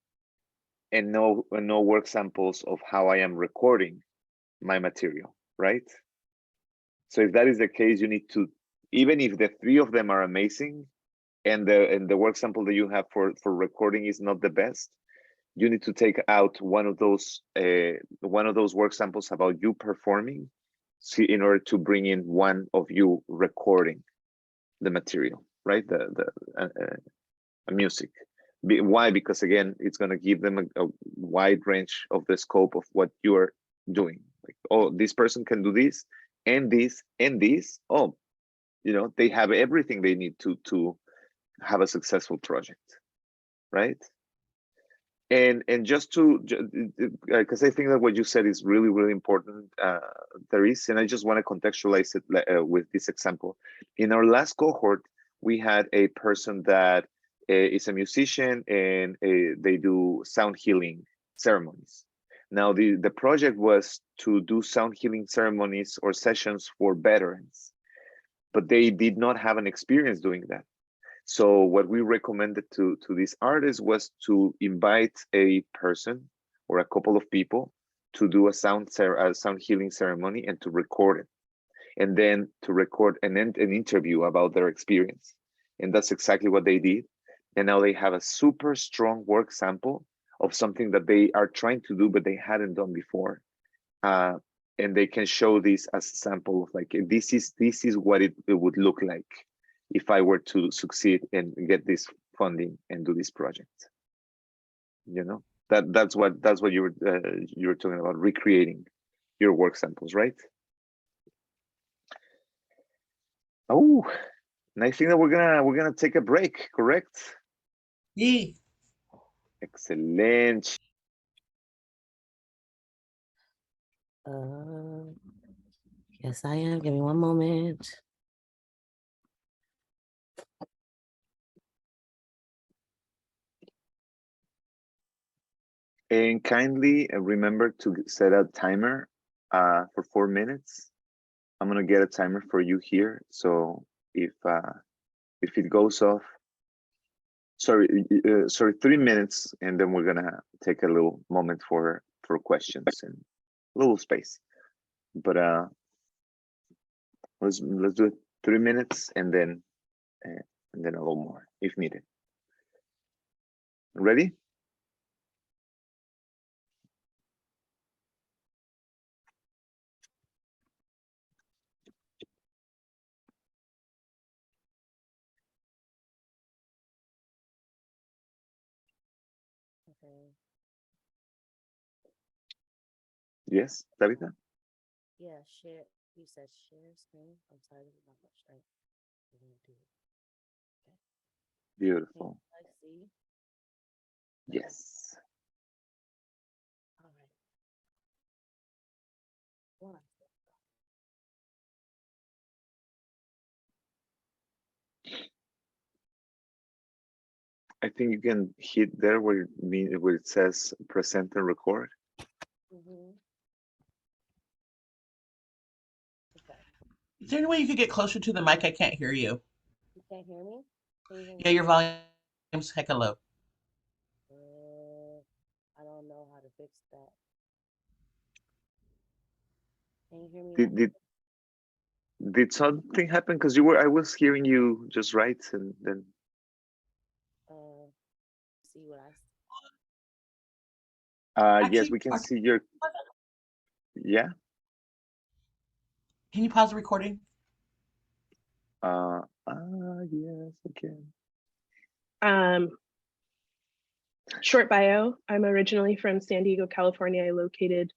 and no work samples of how I am recording my material, right? So if that is the case, you need to, even if the 3 of them are amazing, and the work sample that you have for recording is not the best, you need to take out one of those work samples about you performing, in order to bring in one of you recording the material, right? The music. Why? Because again, it's going to give them a wide range of the scope of what you're doing. Like, oh, this person can do this and this and this. Oh, you know, they have everything they need to have a successful project, right? And just to, because I think that what you said is really, really important, Therese, and I just want to contextualize it with this example. In our last cohort, we had a person that is a musician, and they do sound healing ceremonies. Now, the project was to do sound healing ceremonies or sessions for veterans, but they did not have an experience doing that. So what we recommended to this artist was to invite a person or a couple of people to do a sound healing ceremony and to record it, and then to record an interview about their experience. And that's exactly what they did. And now they have a super strong work sample of something that they are trying to do, but they hadn't done before. And they can show this as a sample of like, this is what it would look like if I were to succeed and get this funding and do this project. You know, that's what you were talking about, recreating your work samples, right? Oh, and I think that we're gonna take a break, correct? Yeah. Excellent. Yes, I am. Give me one moment. And kindly remember to set a timer for 4 minutes. I'm gonna get a timer for you here. So if it goes off, sorry, 3 minutes, and then we're gonna take a little moment for questions and a little space. But let's do it 3 minutes, and then a little more if needed. Ready? Okay. Yes, Tabitha? Yeah, share. You said share screen. I'm sorry, this is not much right. I'm gonna do it. Okay. Beautiful. I see. Yes. All right. One. I think you can hit there where it says present and record. Mhm. Okay. Is there any way you could get closer to the mic? I can't hear you. You can't hear me? Can you hear me Yeah, your now? volume's hecka low. I don't know how to fix that. Can you hear me now? Did something happen? Because I was hearing you just right, and then See what I yes, Actually, we can see your, yeah. can you pause the recording? Yes, I can. Short bio. I'm originally from San Diego, California. I located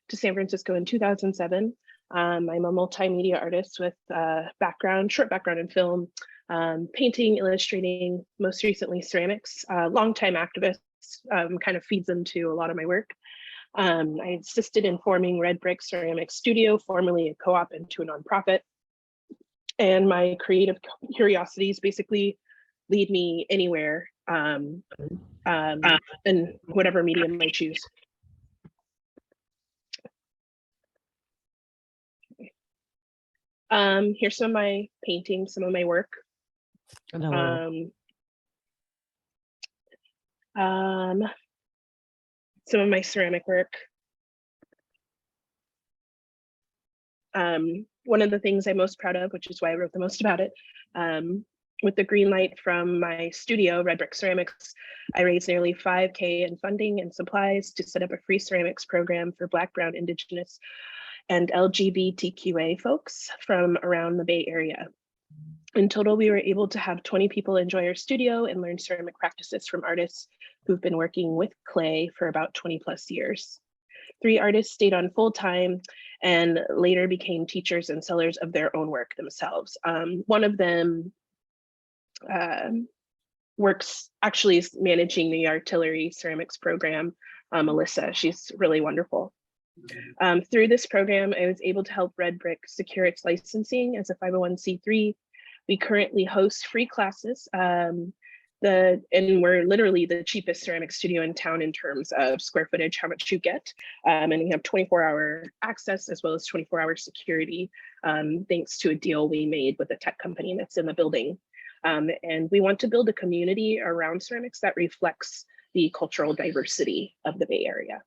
to San Francisco in 2007. I'm a multimedia artist with short background in film, painting, illustrating, most recently ceramics. Longtime activist, kind of feeds into a lot of my work. I assisted in forming Red Brick Ceramics Studio, formerly a co-op, into a nonprofit. And my creative curiosities basically lead me anywhere in whatever medium I choose. Here's some of my paintings, some of my work. Some of my ceramic work. One of the things I'm most proud of, which is why I wrote the most about it, with the green light from my studio, Red Brick Ceramics, I raised nearly $5K in funding and supplies to set up a free ceramics program for Black, Brown, Indigenous, and LGBTQA folks from around the Bay Area. In total, we were able to have 20 people enjoy our studio and learn ceramic practices from artists who've been working with clay for about 20 plus years. 3 artists stayed on full time and later became teachers and sellers of their own work themselves. One of them actually is managing the artillery ceramics program, Melissa. She's really wonderful. Through this program, I was able to help Red Brick secure its licensing as a 501c3. We currently host free classes, and we're literally the cheapest ceramic studio in town in terms of square footage, how much you get. And we have 24-hour access as well as 24-hour security, thanks to a deal we made with a tech company that's in the building. And we want to build a community around ceramics that reflects the cultural diversity of the Bay Area.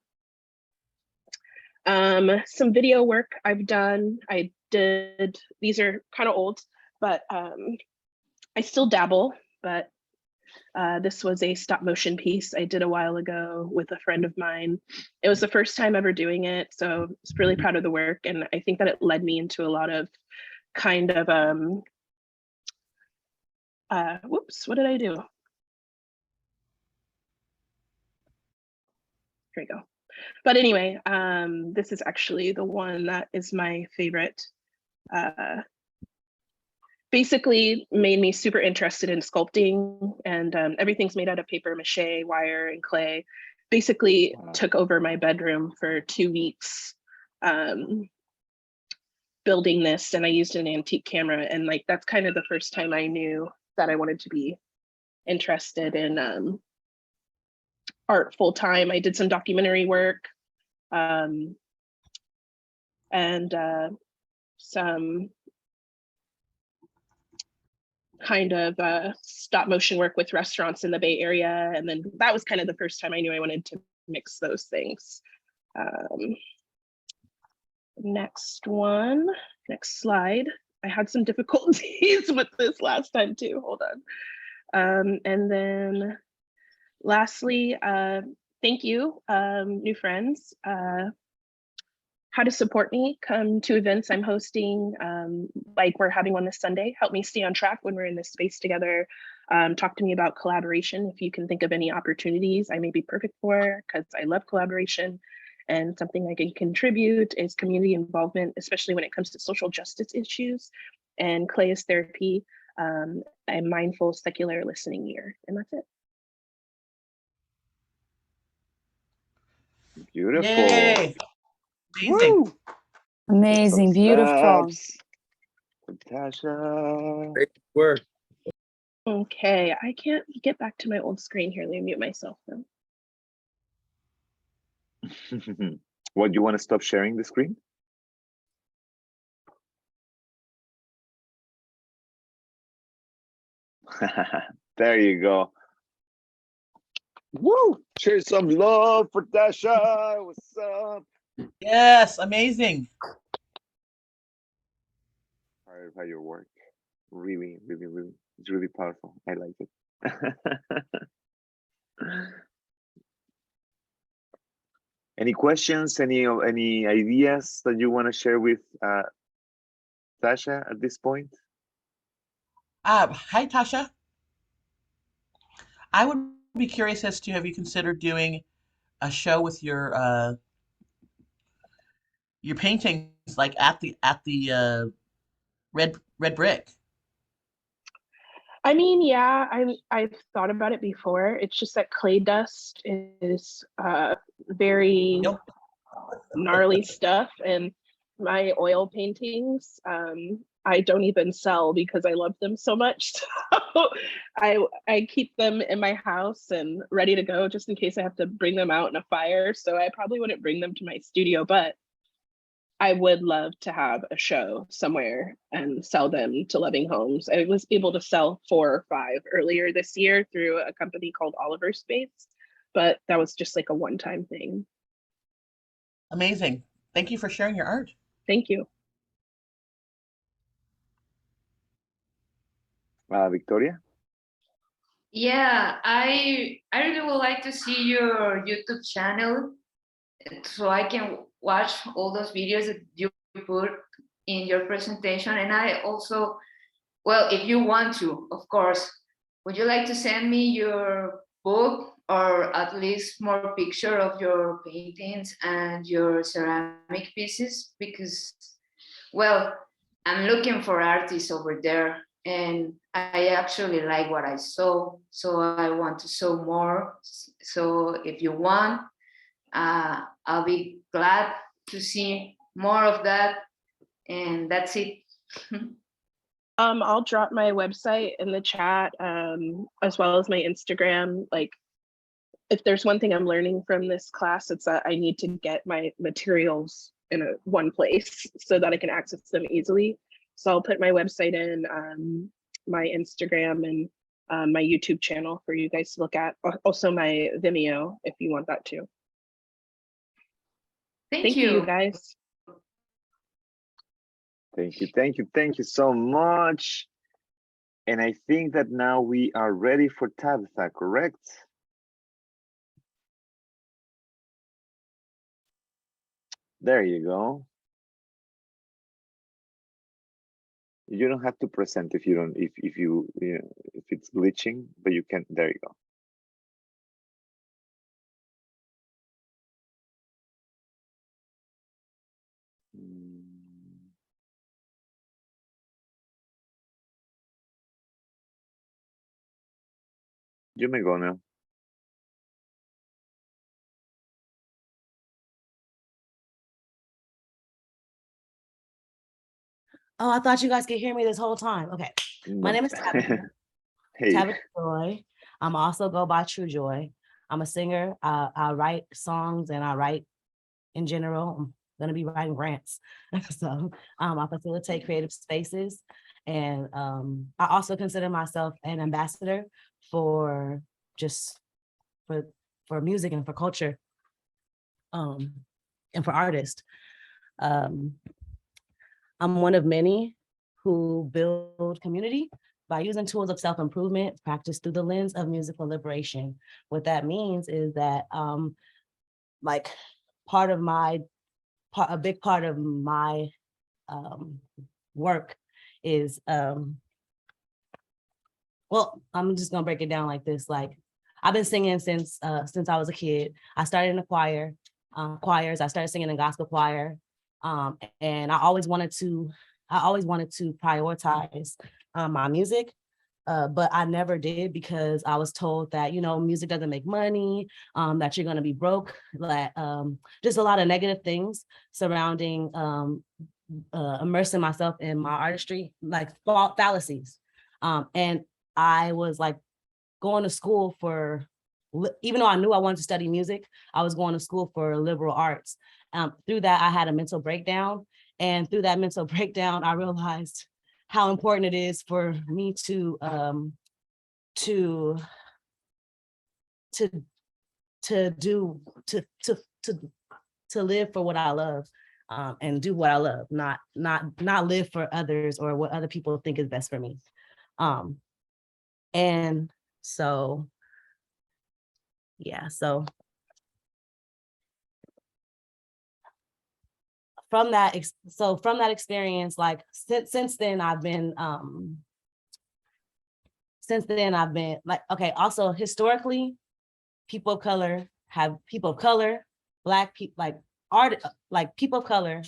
Some video work I've done. These are kind of old, but I still dabble, but this was a stop motion piece I did a while ago with a friend of mine. It was the first time ever doing it, so I was really proud of the work, and I think that it led me into a lot of kind of, whoops, what did I do? Here we go. But anyway, this is actually the one that is my favorite. Basically made me super interested in sculpting, and everything's made out of paper mache, wire, and clay. Basically took over my bedroom for 2 weeks building this, and I used an antique camera, and like that's kind of the first time I knew that I wanted to be interested in art full time. I did some documentary work and some kind of stop motion work with restaurants in the Bay Area. And then that was kind of the first time I knew I wanted to mix those things. Next slide. I had some difficulties with this last time too, hold on. And then lastly, thank you, new friends. How to support me, come to events I'm hosting, like we're having one this Sunday. Help me stay on track when we're in this space together. Talk to me about collaboration. If you can think of any opportunities I may be perfect for, because I love collaboration. And something I can contribute is community involvement, especially when it comes to social justice issues. And clay is therapy, a mindful secular listening ear. And that's it. Beautiful. Yay! Amazing. Woo! Amazing, beautiful. Natasha. Great work. Okay, I can't get back to my old screen here. Let me mute myself then. What, do you want to stop sharing the screen? There you go. Woo! Share some love for Tasha. What's up? Yes, amazing. Proud by your work. Really, really, really. It's really powerful. I like it. Any questions? Any ideas that you want to share with Tasha at this point? Hi, Tasha. I would be curious as to have you considered doing a show with your paintings like at the red brick. I mean, yeah, I've thought about it before. It's just that clay dust is very Yep. gnarly stuff, and my oil paintings, I don't even sell because I love them so much. So I keep them in my house and ready to go just in case I have to bring them out in a fire. So I probably wouldn't bring them to my studio, but I would love to have a show somewhere and sell them to loving homes. I was able to sell 4 or 5 earlier this year through a company called Oliver Space, but that was just like a one-time thing. Amazing. Thank you for sharing your art. Thank you. Victoria? Yeah, I really would like to see your YouTube channel so I can watch all those videos that you put in your presentation. And I also, well, if you want to, of course, would you like to send me your book or at least more picture of your paintings and your ceramic pieces? Because, well, I'm looking for artists over there and I actually like what I saw. So I want to show more. So if you want, I'll be glad to see more of that. And that's it. I'll drop my website in the chat, as well as my Instagram. Like, if there's one thing I'm learning from this class, it's that I need to get my materials in one place so that I can access them easily. So I'll put my website in, my Instagram, and my YouTube channel for you guys to look at. Also my Vimeo, if you want that too. Thank you guys. Thank you, thank you, thank you so much. And I think that now we are ready for Tabitha, correct? There you go. You don't have to present if you don't, if you know, if it's glitching, but you can, there you go. You may go now. Oh, I thought you guys could hear me this whole time. Okay. My No. name is Tabitha. Hey. Tabitha Joy. I'm also go by True Joy. I'm a singer. I write songs and I write in general. I'm gonna be writing grants. So I facilitate creative spaces. And I also consider myself an ambassador for just for music and for culture, and for artists. I'm one of many who build community by using tools of self-improvement practiced through the lens of musical liberation. What that means is that like a big part of my work is, well, I'm just gonna break it down like this. Like, I've been singing since I was a kid. I started in a choirs. I started singing in gospel choir, and I always wanted to prioritize my music, but I never did because I was told that, you know, music doesn't make money, that you're gonna be broke, that just a lot of negative things surrounding immersing myself in my artistry, like fallacies. And I was like going to school for, even though I knew I wanted to study music, I was going to school for liberal arts. Through that, I had a mental breakdown. And through that mental breakdown, I realized how important it is for me to live for what I love, and do what I love, not live for others or what other people think is best for me. And so, yeah, so from that experience, like since then I've been like, okay, also historically, people of color, Black people, like people of color,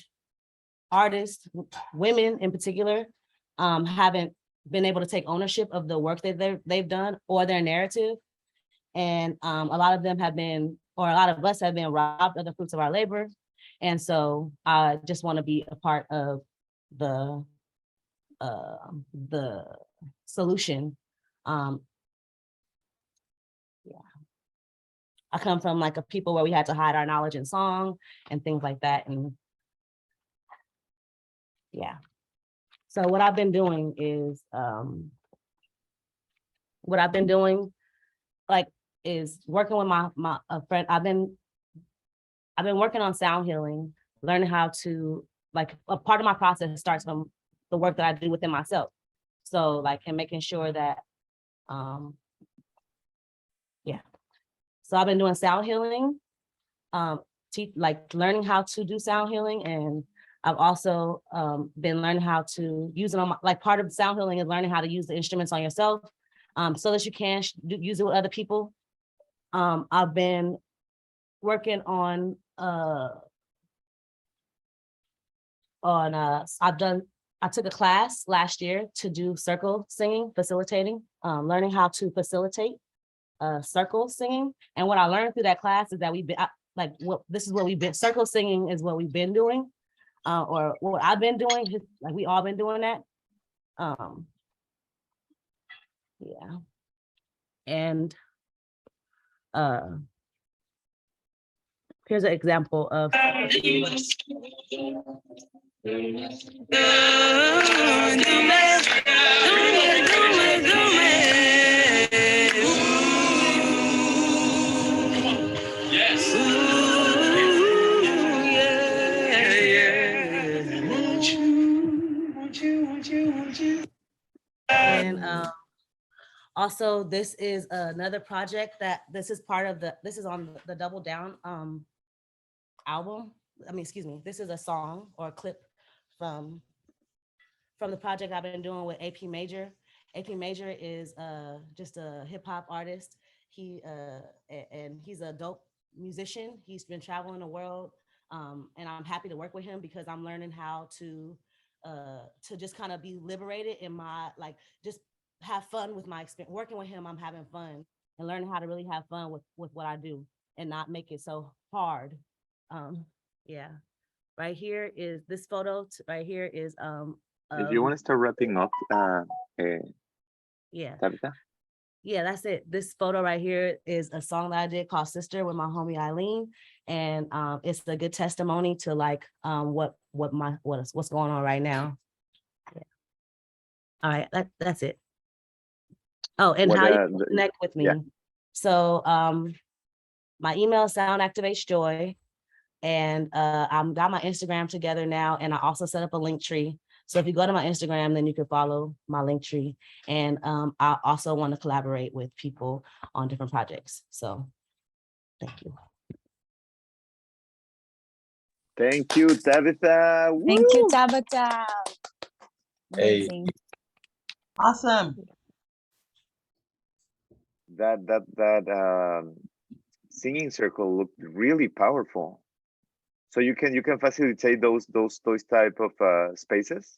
artists, women in particular, haven't been able to take ownership of the work that they've done or their narrative. And a lot of them have been, or a lot of us have been robbed of the fruits of our labor. And so I just want to be a part of the solution. Yeah. I come from like a people where we had to hide our knowledge in song and things like that. And yeah. So what I've been doing is, is working with my friend. I've been working on sound healing, learning how to, like, a part of my process starts from the work that I do within myself. So like, and making sure that, yeah. So I've been doing sound healing, like learning how to do sound healing. And I've also been learning how to use it on my, like, part of sound healing is learning how to use the instruments on yourself, so that you can use it with other people. I've been working on I took a class last year to do circle singing, facilitating, learning how to facilitate circle singing. And what I learned through that class is that circle singing is what we've been doing, or what I've been doing, like we all been doing that. Yeah. And here's an example of and also, this is another project that this is on the Double Down album. I mean, excuse me, this is a song or a clip from the project I've been doing with AP Major. AP Major is just a hip hop artist. And he's a dope musician. He's been traveling the world, and I'm happy to work with him because I'm learning how to just kind of be liberated in my, like, just have fun with my experience. Working with him, I'm having fun and learning how to really have fun with what I do and not make it so hard. Yeah. Right here is this photo. Right here is If you want to start wrapping up, yeah. Tabitha? Yeah, that's it. This photo right here is a song that I did called Sister with my homie Eileen. And it's a good testimony to like what's going on right now. Yeah. All right, that's it. Oh, and how you can connect with me. Yeah. So my email is soundactivatesjoy, and I've got my Instagram together now, and I also set up a link tree. So if you go to my Instagram, then you can follow my link tree. And I also want to collaborate with people on different projects. So thank you. Thank you, Tabitha. Thank you, Tabitha. Amazing. Hey. Awesome. That singing circle looked really powerful. So you can facilitate those type of spaces.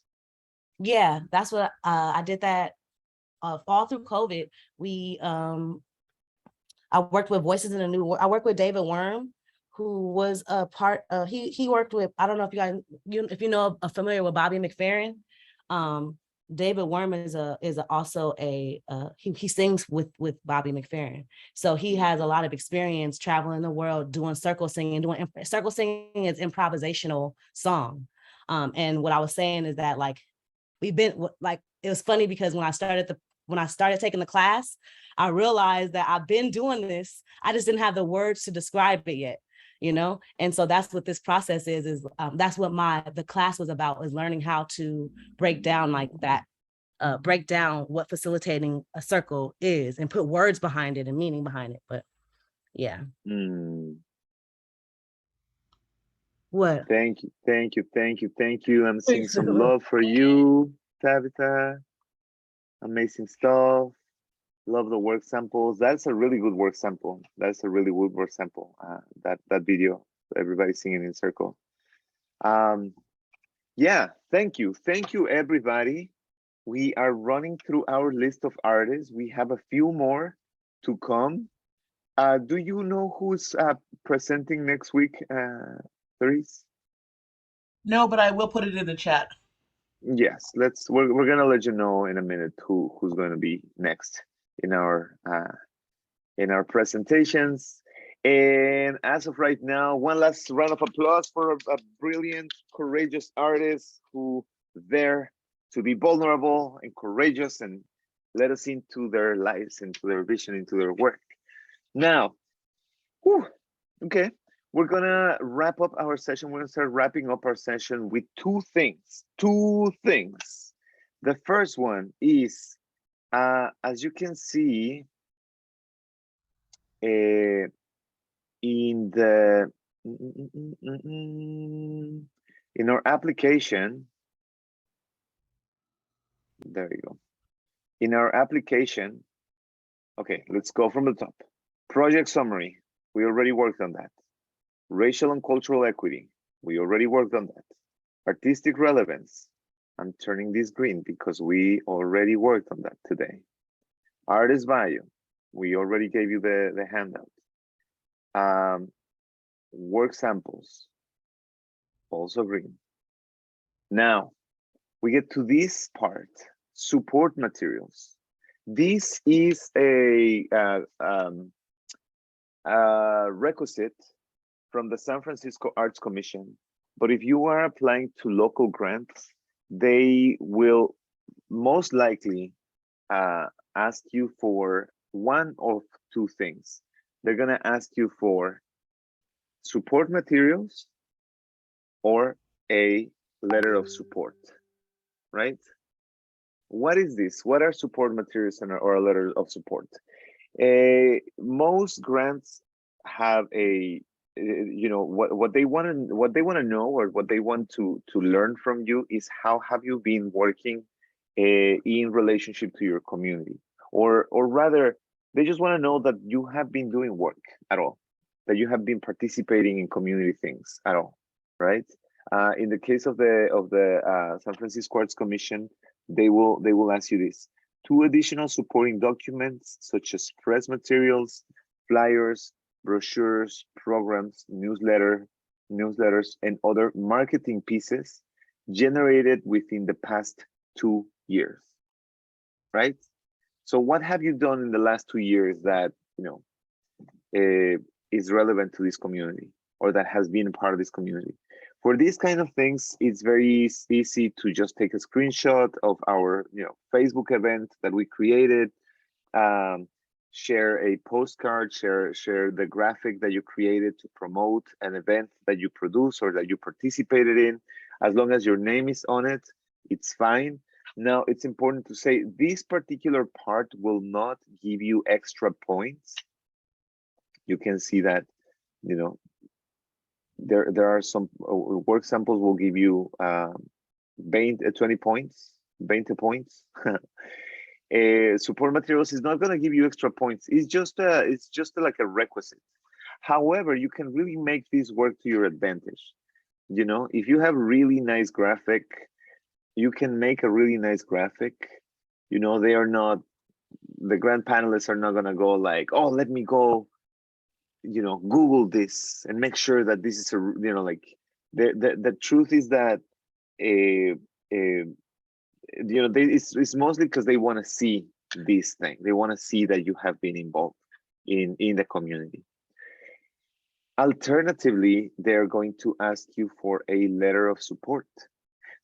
Yeah, that's what I did. That all through COVID. We I worked with Voices in the New World. I worked with David Worm, who was a part. He worked with, I don't know if you guys, if you know, familiar with Bobby McFerrin. David Worm also he sings with Bobby McFerrin, so he has a lot of experience traveling the world doing circle singing. Circle singing is improvisational song, and what I was saying is that like we've been like, it was funny because when I started taking the class, I realized that I've been doing this. I just didn't have the words to describe it yet, you know? And so that's what this process is that's what the class was about, is learning how to break down like that, break down what facilitating a circle is and put words behind it and meaning behind it. But yeah. What? Thank you, thank you, thank you, thank you. I'm seeing some love for you, Tabitha. Amazing stuff. Love the work samples. That's a really good work sample. That's a really good work sample. That video, everybody singing in circle. Yeah, thank you everybody. We are running through our list of artists. We have a few more to come. Do you know who's presenting next week, Therese? No, but I will put it in the chat. Yes, we're gonna let you know in a minute who's going to be next in our presentations. And as of right now, one last round of applause for a brilliant, courageous artist who there to be vulnerable and courageous and let us into their lives, into their vision, into their work. Now, okay, we're gonna wrap up our session. We're gonna start wrapping up our session with two things. The first one is, as you can see, in our application, there you go. In our application, okay, let's go from the top. Project summary, we already worked on that. Racial and cultural equity, we already worked on that. Artistic relevance, I'm turning this green because we already worked on that today. Artist value, we already gave you the handout. Work samples, also green. Now, we get to this part, support materials. This is a requisite from the San Francisco Arts Commission. But if you are applying to local grants, they will most likely ask you for one of two things. They're gonna ask you for support materials or a letter of support, right? What is this? What are support materials or a letter of support? Most grants have a, you know, what they want to know, or what they want to learn from you is how have you been working in relationship to your community, or rather, they just want to know that you have been doing work at all, that you have been participating in community things at all, right? In the case of the San Francisco Arts Commission, they will ask you this: 2 additional supporting documents such as press materials, flyers, brochures, programs, newsletters, and other marketing pieces generated within the past 2 years, right? So what have you done in the last 2 years that, you know, is relevant to this community, or that has been a part of this community? For these kind of things, it's very easy to just take a screenshot of our, you know, Facebook event that we created, share a postcard, share the graphic that you created to promote an event that you produce or that you participated in. As long as your name is on it, it's fine. Now, it's important to say this particular part will not give you extra points. You can see that, you know, there are some work samples will give you 20 points, 20 points. Support materials is not going to give you extra points. It's just like a requisite. However, you can really make this work to your advantage. You know, if you have really nice graphic, you can make a really nice graphic. You know, they are not, the grant panelists are not going to go like, oh, let me go, you know, Google this and make sure that this is a, you know, like the truth is that it's mostly because they want to see this thing. They want to see that you have been involved in the community. Alternatively, they're going to ask you for a letter of support.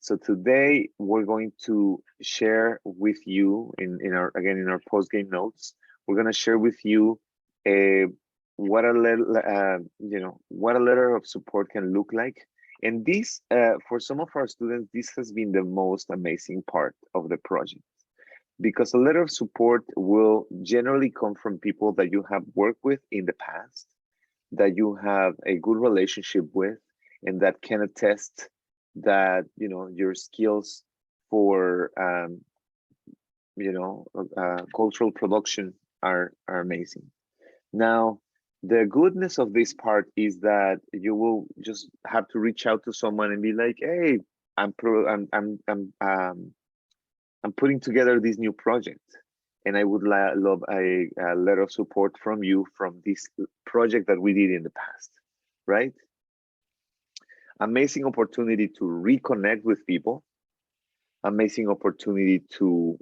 So today we're going to share with you in our post game notes. We're going to share with you what a letter of support can look like. And this, for some of our students, this has been the most amazing part of the project, because a letter of support will generally come from people that you have worked with in the past, that you have a good relationship with, and that can attest that your skills for cultural production are amazing. Now, the goodness of this part is that you will just have to reach out to someone and be like, "Hey, I'm putting together this new project, and I would love a letter of support from you from this project that we did in the past," right? Amazing opportunity to reconnect with people. Amazing opportunity to,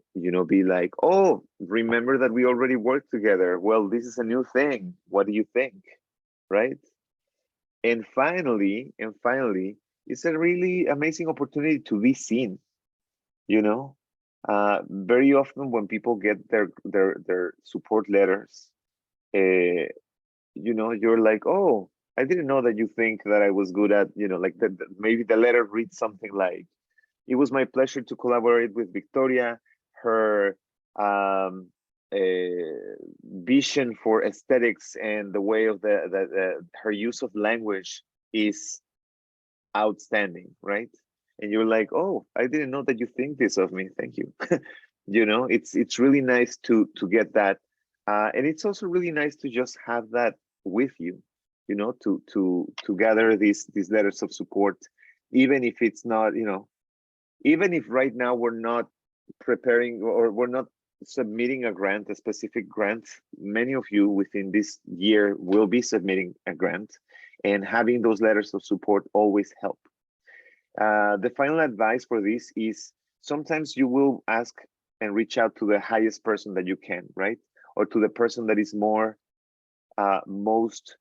be like, "Oh, remember that we already worked together? Well, this is a new thing. What do you think?" Right? And finally, it's a really amazing opportunity to be seen. Very often when people get their support letters, you're like, "Oh, I didn't know that you think that I was good at," like maybe the letter reads something like, "It was my pleasure to collaborate with Victoria. Her vision for aesthetics and the way of her use of language is outstanding," right? And you're like, "Oh, I didn't know that you think this of me. Thank you." It's really nice to get that, and it's also really nice to just have that with you, to gather these letters of support, even if it's not, even if right now we're not preparing or we're not submitting a grant, a specific grant. Many of you within this year will be submitting a grant, and having those letters of support always help. The final advice for this is sometimes you will ask and reach out to the highest person that you can, right? Or to the person that is most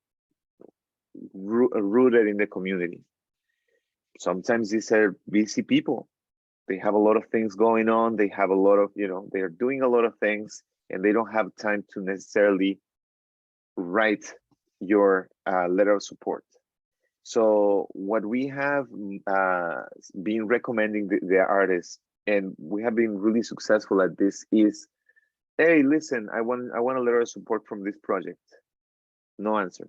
rooted in the community. Sometimes these are busy people. They have a lot of things going on. They have a lot of, they are doing a lot of things, and they don't have time to necessarily write your letter of support. So what we have been recommending the artists, and we have been really successful at this, is, "Hey, listen, I want a letter of support from this project." No answer.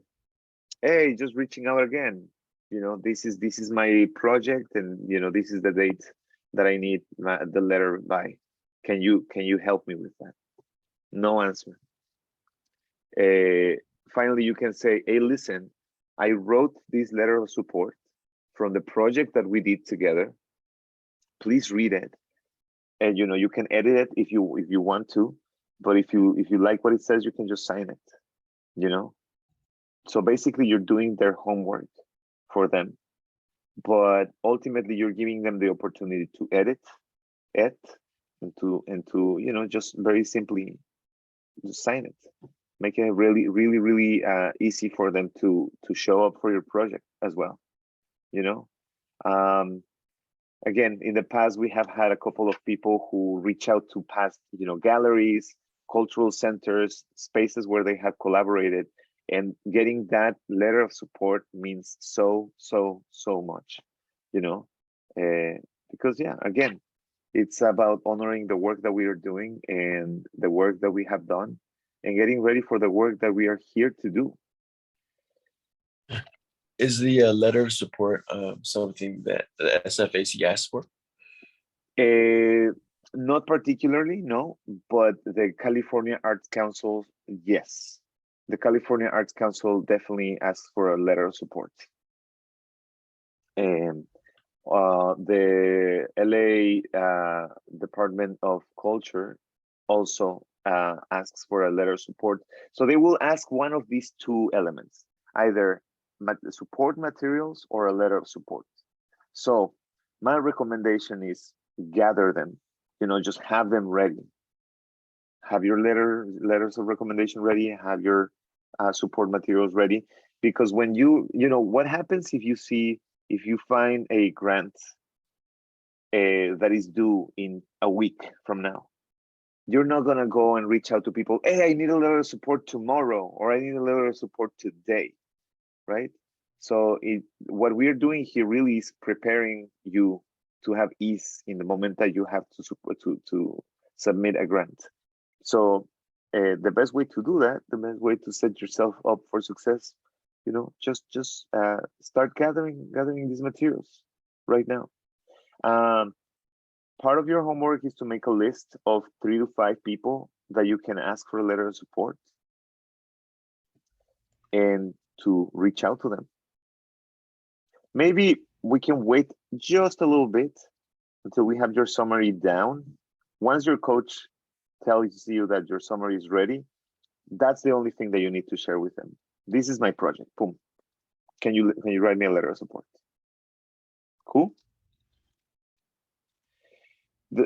"Hey, just reaching out again. This is my project, and this is the date that I need the letter by. Can you help me with that?" No answer. Finally, you can say, "Hey, listen, I wrote this letter of support from the project that we did together. Please read it, and you can edit it if you want to, but if you like what it says, you can just sign it." So basically, you're doing their homework for them, but ultimately you're giving them the opportunity to edit it and to just very simply just sign it. Make it really, really, really easy for them to show up for your project as well. Again, in the past, we have had a couple of people who reach out to past, galleries, cultural centers, spaces where they have collaborated, and getting that letter of support means so much, because yeah, again, it's about honoring the work that we are doing and the work that we have done, and getting ready for the work that we are here to do. Is the letter of support something that the SFAC asked for? Not particularly, no, but the California Arts Council, yes. The California Arts Council definitely asks for a letter of support. And the LA Department of Culture also asks for a letter of support. So they will ask one of these two elements, either support materials or a letter of support. So my recommendation is gather them, just have them ready. Have your letters of recommendation ready. Have your support materials ready. Because when what happens if you find a grant that is due in a week from now, you're not gonna go and reach out to people, hey, I need a letter of support tomorrow, or I need a letter of support today, right? So what we're doing here really is preparing you to have ease in the moment that you have to submit a grant. So the best way to do that, the best way to set yourself up for success, just start gathering these materials right now. Part of your homework is to make a list of 3 to 5 people that you can ask for a letter of support and to reach out to them. Maybe we can wait just a little bit until we have your summary down. Once your coach tells you that your summary is ready, that's the only thing that you need to share with them. This is my project. Boom. Can you write me a letter of support? Cool.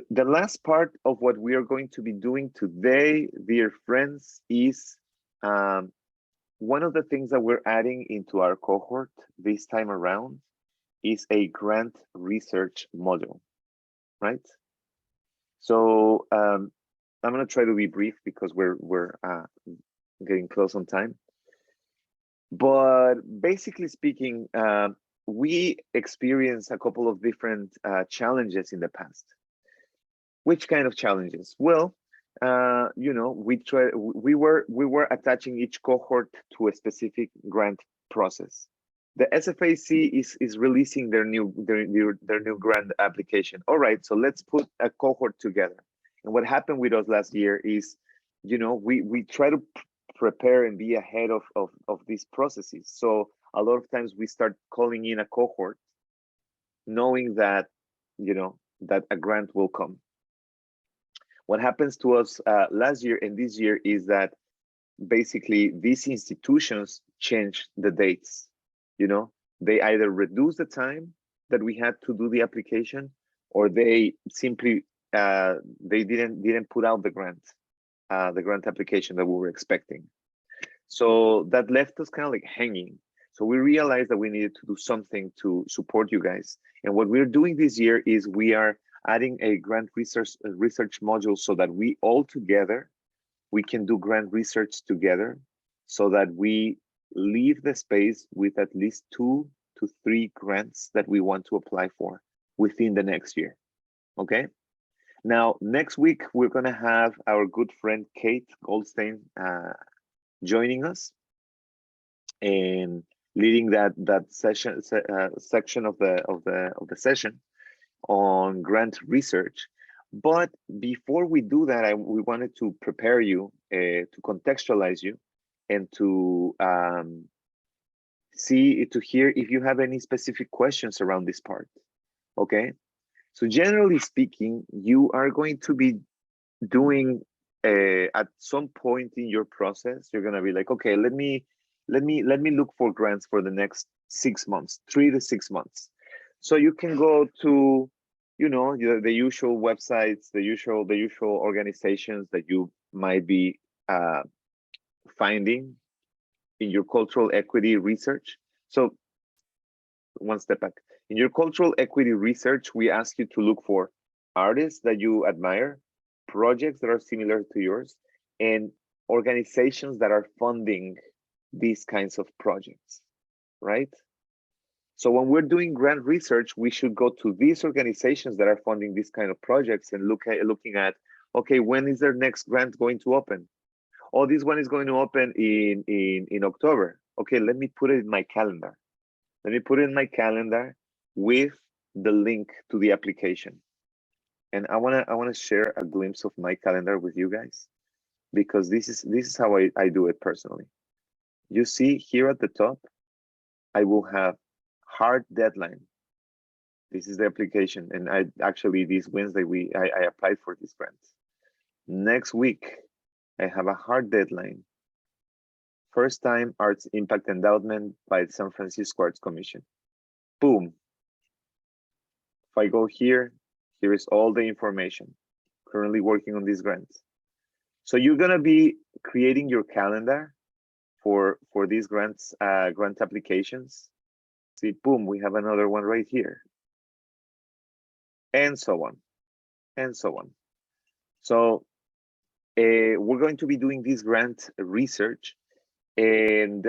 The last part of what we are going to be doing today, dear friends, is one of the things that we're adding into our cohort this time around is a grant research module, right? So I'm going to try to be brief because we're getting close on time. But basically speaking, we experienced a couple of different challenges in the past. Which kind of challenges? Well, we were attaching each cohort to a specific grant process. The SFAC is releasing their new grant application. All right, so let's put a cohort together. And what happened with us last year is, we try to prepare and be ahead of these processes. So a lot of times we start calling in a cohort, knowing that that a grant will come. What happens to us last year and this year is that basically these institutions change the dates. They either reduce the time that we had to do the application, or they simply they didn't put out the grant application that we were expecting. So that left us kind of like hanging. So we realized that we needed to do something to support you guys. And what we're doing this year is we are adding a grant research module so that we all together, we can do grant research together, so that we leave the space with at least 2 to 3 grants that we want to apply for within the next year. Okay. Now, next week, we're going to have our good friend Kate Goldstein joining us and leading that section of the session on grant research. But before we do that, we wanted to prepare you, to contextualize you, and to hear if you have any specific questions around this part. Okay, so generally speaking, you are going to be doing at some point in your process, you're going to be like, okay, let me look for grants for the next 6 months, 3 to 6 months. So you can go to, the usual websites, the usual organizations that you might be finding in your cultural equity research. So one step back. In your cultural equity research, we ask you to look for artists that you admire, projects that are similar to yours, and organizations that are funding these kinds of projects, right? So when we're doing grant research, we should go to these organizations that are funding these kind of projects and looking at, okay, when is their next grant going to open? Oh, this one is going to open in October. Okay, let me put it in my calendar. Let me put it in my calendar with the link to the application. And I wanna share a glimpse of my calendar with you guys, because this is how I do it personally. You see here at the top, I will have hard deadline. This is the application, and I actually this Wednesday I applied for this grant. Next week, I have a hard deadline. First time Arts Impact Endowment by the San Francisco Arts Commission. Boom. If I go here, here is all the information. currently working on these grants. So you're gonna be creating your calendar for these grants, grant applications. See, boom, we have another one right here. And so on, and so on. So we're going to be doing this grant research, and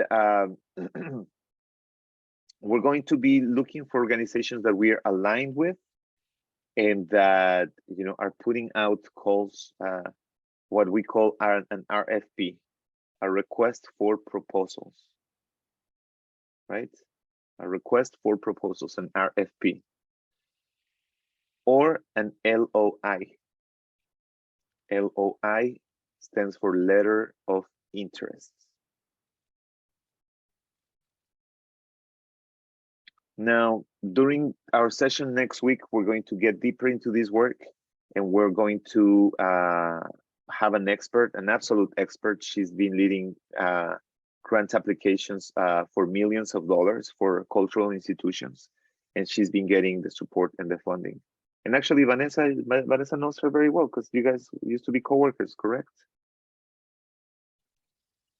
we're going to be looking for organizations that we are aligned with and that, you know, are putting out calls, what we call an RFP, a request for proposals, right? A request for proposals, an RFP, or an LOI. LOI stands for letter of interest. Now, during our session next week, we're going to get deeper into this work, and we're going to have an expert, an absolute expert. She's been leading grant applications for millions of dollars for cultural institutions, and she's been getting the support and the funding. And actually, Vanessa knows her very well because you guys used to be coworkers, correct?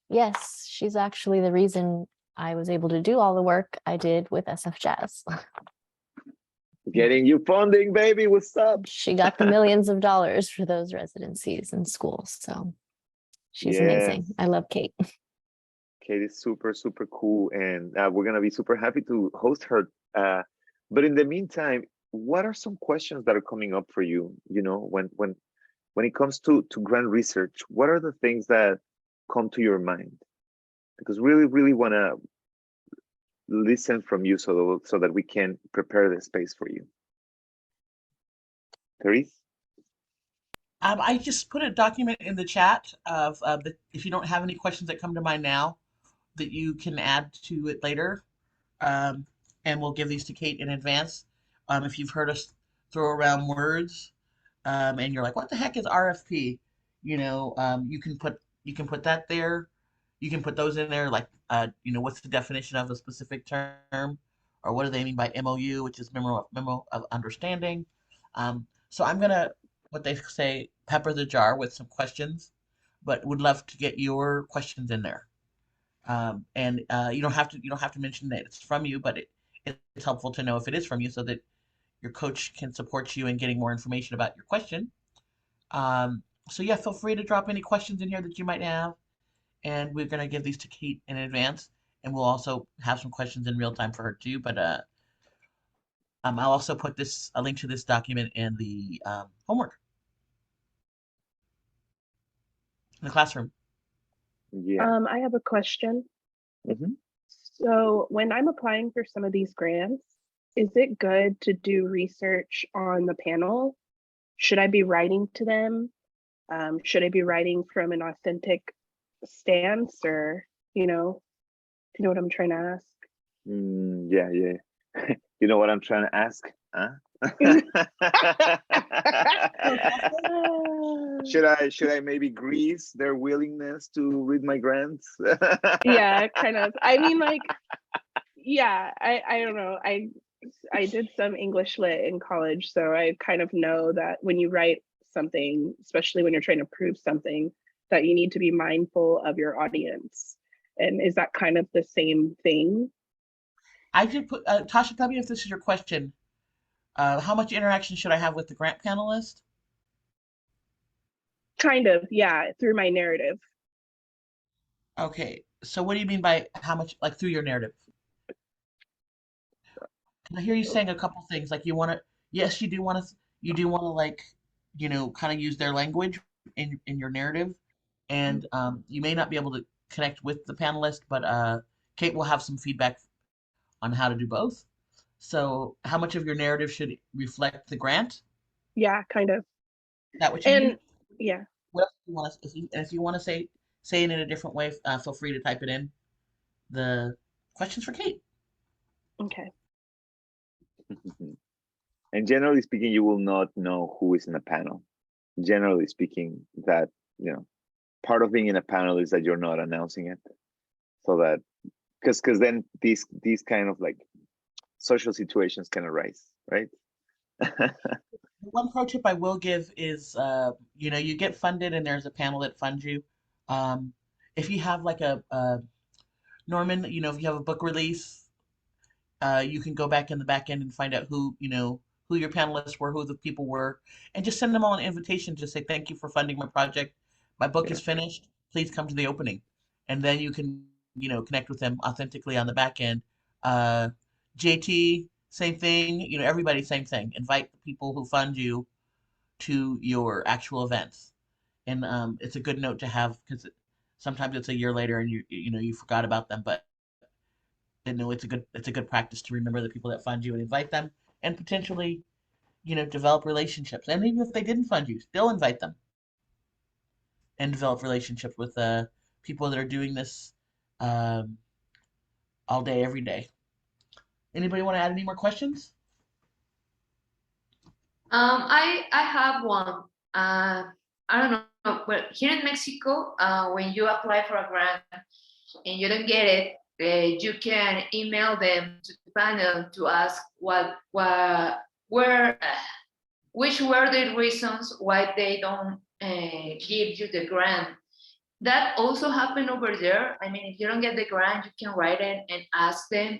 Yes, she's actually the reason I was able to do all the work I did with SF Jazz. Getting you funding, baby. What's up? She got the millions of dollars for those residencies in schools. So she's amazing. I love Kate. Kate is super, super cool. And we're going to be super happy to host her. But in the meantime, what are some questions that are coming up for you? You know, when it comes to grant research, what are the things that come to your mind? Because really want to listen from you so that we can prepare the space for you. Therese? I just put a document in the chat of if you don't have any questions that come to mind now, that you can add to it later. And we'll give these to Kate in advance. If you've heard us throw around words and you're like, what the heck is RFP? You know, you can put that there. You can put those in there, like, you know, what's the definition of a specific term, or what do they mean by MOU, which is memo of understanding. So I'm gonna, what they say, pepper the jar with some questions, but would love to get your questions in there. And you don't have to mention that it's from you, but it's helpful to know if it is from you so that your coach can support you in getting more information about your question. So yeah, feel free to drop any questions in here that you might have, and we're gonna give these to Kate in advance, and we'll also have some questions in real time for her too. But I'll also put a link to this document in the homework in the classroom. Yeah. I have a question. Mhm. So when I'm applying for some of these grants, is it good to do research on the panel? Should I be writing to them? Should I be writing from an authentic stance, or, you know what I'm trying to ask? Yeah. You know what I'm trying to ask? Huh? Should I maybe grease their willingness to read my grants? Yeah, kind of. I mean, like, yeah, I don't know. I did some English lit in college, so I kind of know that when you write something, especially when you're trying to prove something, that you need to be mindful of your audience. And is that kind of the same thing? I did put Tasha, tell me if this is your question. How much interaction should I have with the grant panelist? Kind of, yeah, through my narrative. Okay, so what do you mean by how much, like through your narrative? I hear you saying a couple things, like you want to, yes, you do want to like, you know, kind of use their language in your narrative, and you may not be able to connect with the panelist, but Kate will have some feedback on how to do both. So, how much of your narrative should reflect the grant? Yeah, kind of. Is that what you And mean? yeah, What else do you want to, if you want to say it in a different way, feel free to type it in. The questions for Kate. okay. And generally speaking, you will not know who is in the panel. Generally speaking, that, you know, part of being in a panel is that you're not announcing it, so that because then these kind of like social situations can arise, right? One pro tip I will give is, you get funded and there's a panel that funds you. Um, if you have like Norman, if you have a book release, you can go back in the back end and find out who your panelists were, who the people were, and just send them all an invitation. Just say, thank you for funding my project. My book Yeah. is finished. Please come to the opening. And then you can, connect with them authentically on the back end. Uh, JT, same thing. Everybody, same thing. Invite the people who fund you to your actual events. And it's a good note to have because sometimes it's a year later and you forgot about them, but it's a good practice to remember the people that fund you and invite them and potentially develop relationships. And even if they didn't fund you, still invite them and develop relationships with people that are doing this um, all day, every day. Anybody want to add any more questions? I have one. I don't know, but here in Mexico, when you apply for a grant and you don't get it, you can email them to the panel to ask which were the reasons why they don't give you the grant. That also happened over there. I mean, if you don't get the grant, you can write it and ask them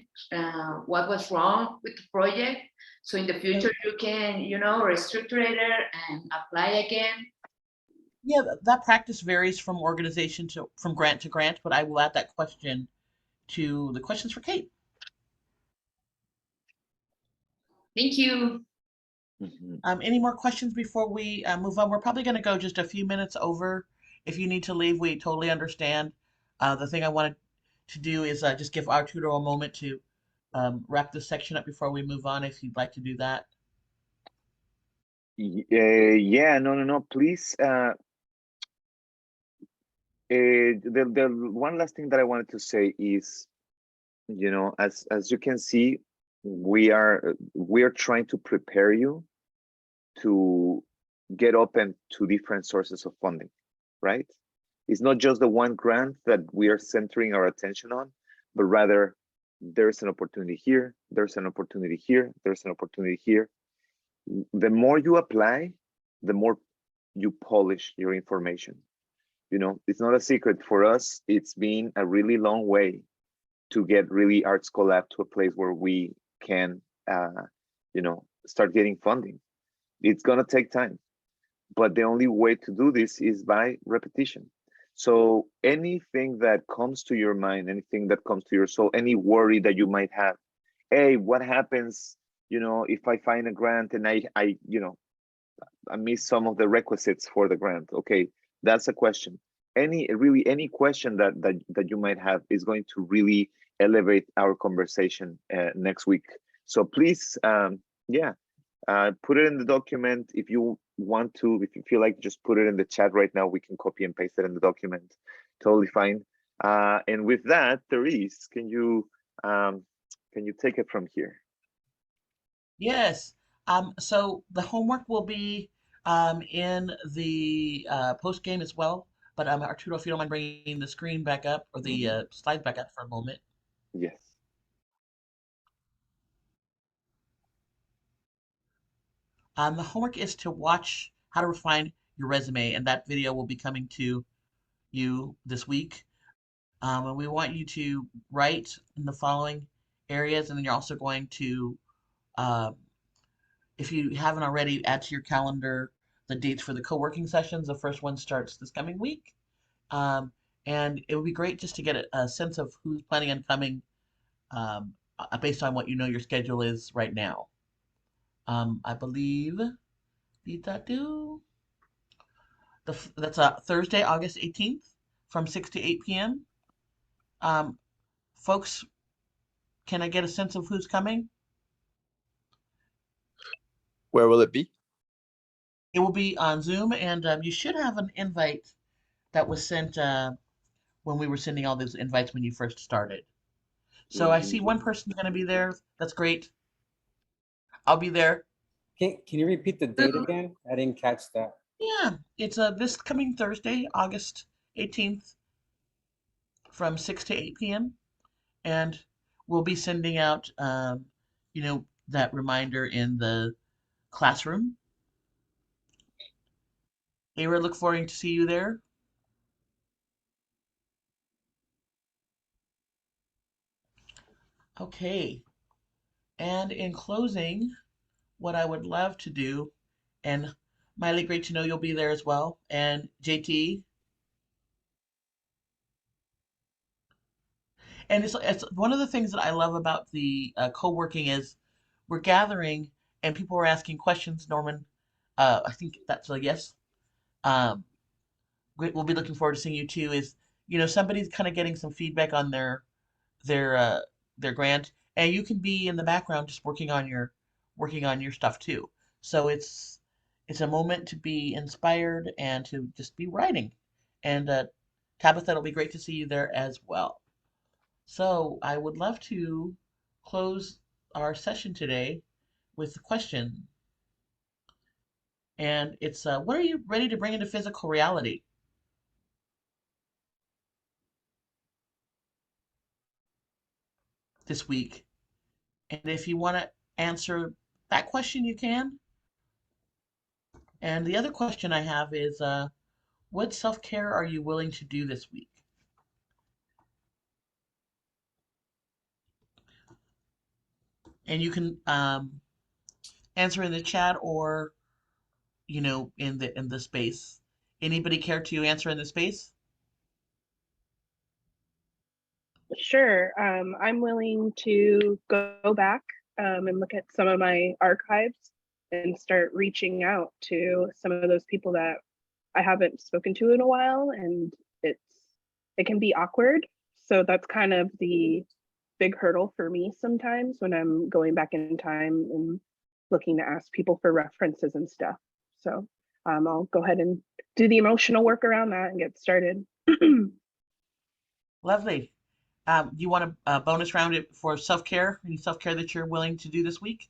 what was wrong with the project. So in the future, you can, restructure it and apply again. Yeah, that practice varies from grant to grant, but I will add that question to the questions for Kate. Thank you. Any more questions before we move on? We're probably going to go just a few minutes over. If you need to leave, we totally understand. The thing I wanted to do is just give Arturo a moment to wrap this section up before we move on, if you'd like to do that. Yeah, no. Please, the one last thing that I wanted to say is, as you can see, we are trying to prepare you to get open to different sources of funding, right? It's not just the one grant that we are centering our attention on, but rather there's an opportunity here, there's an opportunity here, there's an opportunity here. The more you apply, the more you polish your information. It's not a secret for us. It's been a really long way to get really Arts Collab to a place where we can, start getting funding. It's gonna take time, but the only way to do this is by repetition. So anything that comes to your mind, anything that comes to your soul, any worry that you might have, hey, what happens, if I find a grant and I miss some of the requisites for the grant? Okay, that's a question. Any question that you might have is going to really elevate our conversation next week. So please, put it in the document if you want to. If you feel like, just put it in the chat right now. We can copy and paste it in the document. Totally fine. And with that, Therese, can you take it from here? Yes. So the homework will be in the post game as well. But Arturo, if you don't mind bringing the screen back up or the slides back up for a moment. Yes. The homework is to watch how to refine your resume, and that video will be coming to you this week. And we want you to write in the following areas, and then you're also going to, uh, if you haven't already, add to your calendar the dates for the co-working sessions. The first one starts this coming week. And it would be great just to get a sense of who's planning on coming based on what your schedule is right now. I believe that's Thursday, August 18th from 6 to 8 p.m. Folks, can I get a sense of who's coming? Where will it be? It will be on Zoom, and you should have an invite that was sent when we were sending all those invites when you first started. So I see one person going to be there. That's great. I'll be there. Can you repeat the date again? I didn't catch that. Yeah, it's this coming Thursday, August 18th from 6 to 8 p.m. And we'll be sending out, that reminder in the classroom. Ava, look forward to see you there. Okay, and in closing, what I would love to do, and Miley, great to know you'll be there as well, and JT, and it's one of the things that I love about the co-working is we're gathering and people are asking questions. Norman, I think that's a yes. Um, we'll be looking forward to seeing you too. Is somebody's kind of getting some feedback on their uh, their grant, and you can be in the background just working on your stuff too. So it's a moment to be inspired and to just be writing. And Tabitha, it'll be great to see you there as well. So I would love to close our session today with the question, and it's what are you ready to bring into physical reality this week? And if you want to answer that question, you can. And the other question I have is, what self-care are you willing to do this week? And you can answer in the chat or in the space. Anybody care to answer in the space? Sure. I'm willing to go back and look at some of my archives and start reaching out to some of those people that I haven't spoken to in a while, and it can be awkward. So that's kind of the big hurdle for me sometimes when I'm going back in time and looking to ask people for references and stuff. So I'll go ahead and do the emotional work around that and get started. Lovely. You want a bonus round it for self-care? Any self-care that you're willing to do this week?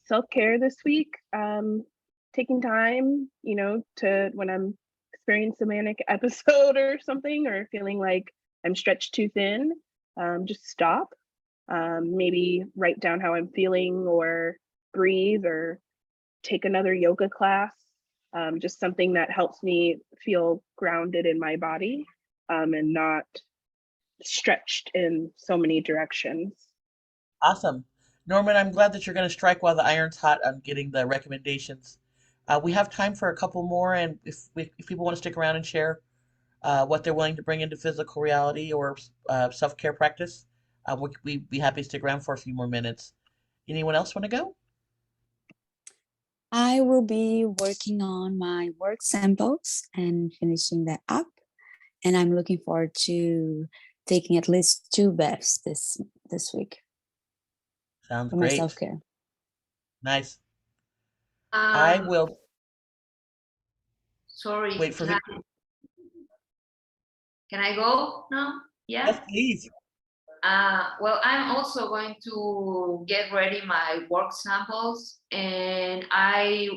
Self-care this week, taking time, to when I'm experiencing a manic episode or something, or feeling like I'm stretched too thin, just stop, maybe write down how I'm feeling or breathe or take another yoga class, just something that helps me feel grounded in my body, and not stretched in so many directions. Awesome. Norman, I'm glad that you're going to strike while the iron's hot on getting the recommendations. We have time for a couple more, and if people want to stick around and share what they're willing to bring into physical reality or self-care practice, we'd be happy to stick around for a few more minutes. Anyone else want to go? I will be working on my work samples and finishing that up. And I'm looking forward to taking at least 2 baths this week Sounds for my great. self-care. Nice. I Um, will sorry, wait for can I go now? Yeah. Yes, please. Well, I'm also going to get ready my work samples, and I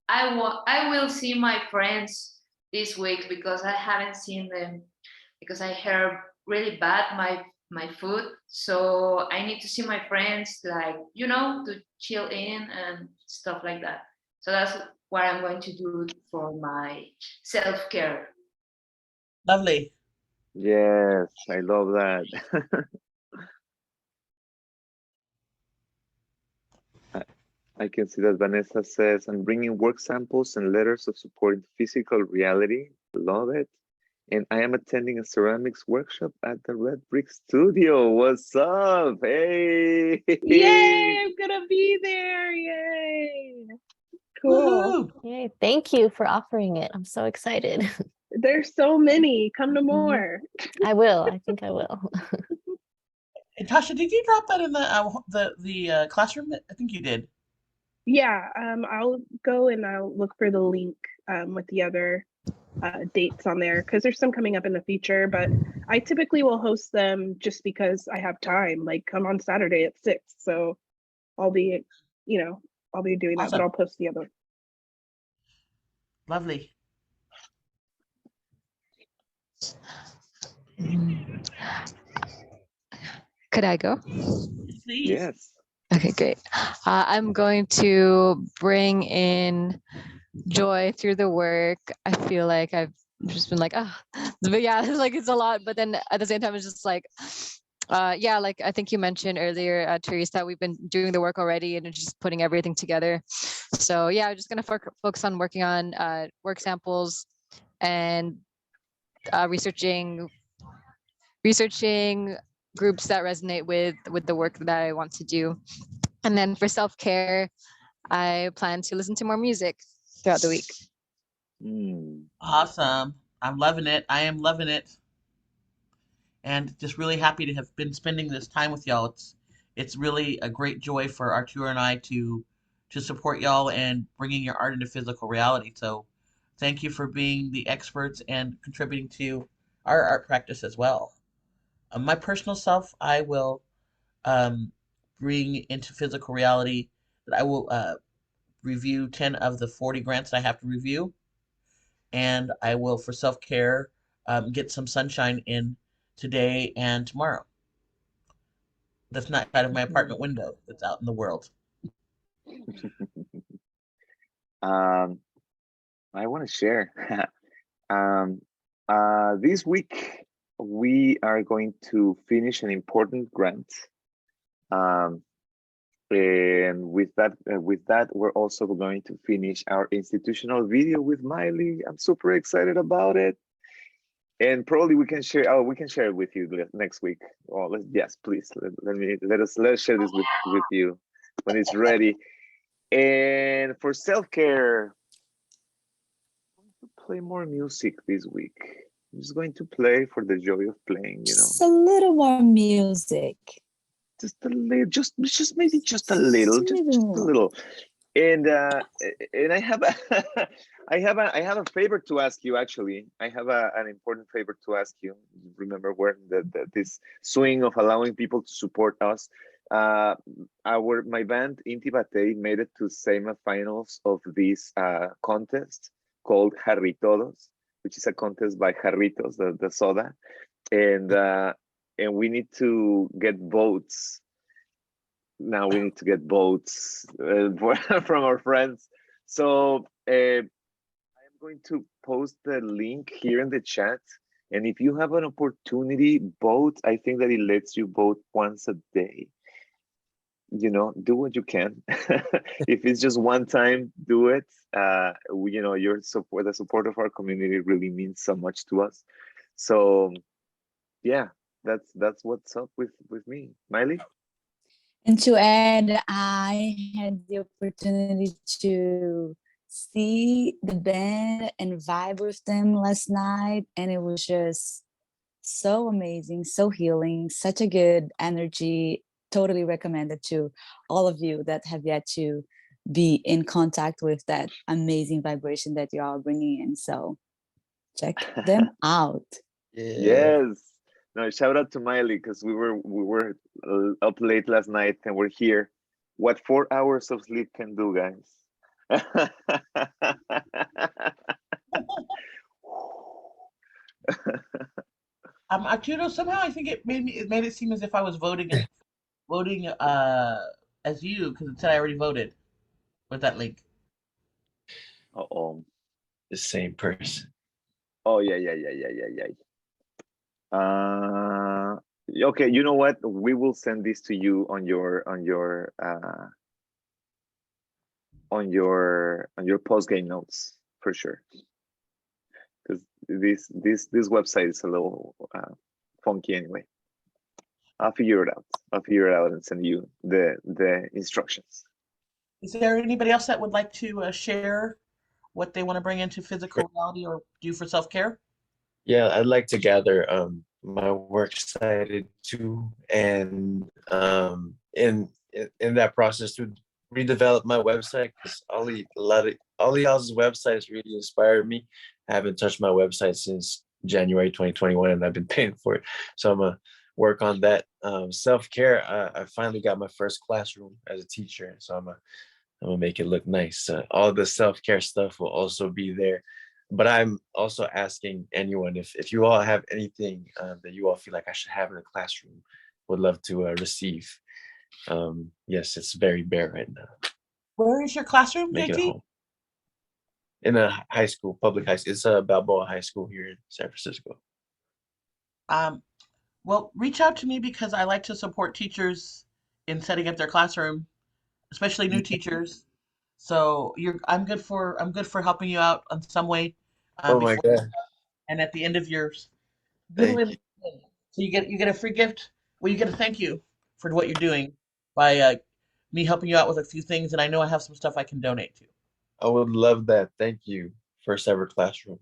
will see my friends this week because I haven't seen them because I heard really bad my food. So I need to see my friends, like, to chill in and stuff like that. So that's what I'm going to do for my self-care. Lovely. Yes, I love that. I can see that Vanessa says, I'm bringing work samples and letters of support into physical reality. Love it. And I am attending a ceramics workshop at the Red Brick Studio. What's up? Hey! Yay, I'm gonna be there. Yay. Cool. Woohoo! Yay, thank you for offering it. I'm so excited. There's so many. Come to more. I will. I think I will. And Tasha, did you drop that in the classroom? I think you did. Yeah, I'll go and I'll look for the link with the other dates on there, because there's some coming up in the future, but I typically will host them just because I have time. Like, come on Saturday at 6. So I'll be, I'll be doing that, but Awesome. I'll post the other. Lovely. Could I go? Please. Yes. Okay, great. I'm going to bring in joy through the work. I feel like I've just been like, oh, but yeah, it's like it's a lot. But then at the same time, it's just like, yeah, like I think you mentioned earlier, Therese, that we've been doing the work already and just putting everything together. So yeah, I'm just gonna focus on working on work samples and researching groups that resonate with the work that I want to do. And then for self-care, I plan to listen to more music throughout the week. Awesome. I'm loving it. I am loving it. And just really happy to have been spending this time with y'all. It's really a great joy for Arturo and I to support y'all and bringing your art into physical reality. So thank you for being the experts and contributing to our art practice as well. My personal self, I will um, bring into physical reality that I will review 10 of the 40 grants that I have to review. And I will, for self care, get some sunshine in today and tomorrow. That's not out of my apartment window, that's out in the world. I want to share. This week we are going to finish an important grant. And with that, we're also going to finish our institutional video with Miley. I'm super excited about it. And probably we can share. Oh, we can share it with you next week. Oh, yes, please. Let's share this with you when it's ready. And for self-care, play more music this week. I'm just going to play for the joy of playing. Just a little more music. Just a little, just maybe just a little, just a little. And I have a I have a favor to ask you. Actually, I have an important favor to ask you. Remember where this swing of allowing people to support us. My band Inti Batey made it to semifinals of this contest called Jarritodos, which is a contest by Jarritos, the soda, and we need to get votes. Now we need to get votes from our friends. So I'm going to post the link here in the chat. And if you have an opportunity, vote. I think that it lets you vote once a day. Do what you can. If it's just one time, do it. Your support, the support of our community really means so much to us. So yeah, that's what's up with me. Miley? And to add, I had the opportunity to see the band and vibe with them last night, and it was just so amazing, so healing, such a good energy. Totally recommended to all of you that have yet to be in contact with that amazing vibration that you are bringing in. So check them out. Yes. No, shout out to Miley, because we were up late last night and we're here. What 4 hours of sleep can do, guys. Arturo, somehow I think it made it seem as if I was voting as you, because it said I already voted with that link. Uh-oh. The same person. Oh yeah. Okay, you know what? We will send this to you on your post game notes for sure. Because this website is a little funky anyway. I'll figure it out and send you the instructions. Is there anybody else that would like to share what they want to bring into physical reality or do for self-care? Yeah, I'd like to gather my works cited too, and in that process to redevelop my website, because all y'all's websites really inspired me. I haven't touched my website since January 2021, and I've been paying for it, so I'm gonna work on that. Self-care, I finally got my first classroom as a teacher, so I'm gonna make it look nice. All the self-care stuff will also be there. But I'm also asking anyone if you all have anything that you all feel like I should have in the classroom, would love to receive. Yes, it's very bare right now. Where is your classroom, Make it a JT? home. In a high school, public high school. It's Balboa High School here in San Francisco. Well, reach out to me because I like to support teachers in setting up their classroom, especially new teachers. So I'm good for helping you out in some way Oh my before God. and at the end of your little Thank you. so you get a free gift. Well, you get a thank you for what you're doing by me helping you out with a few things, and I know I have some stuff I can donate to. I would love that. Thank you. First ever classroom.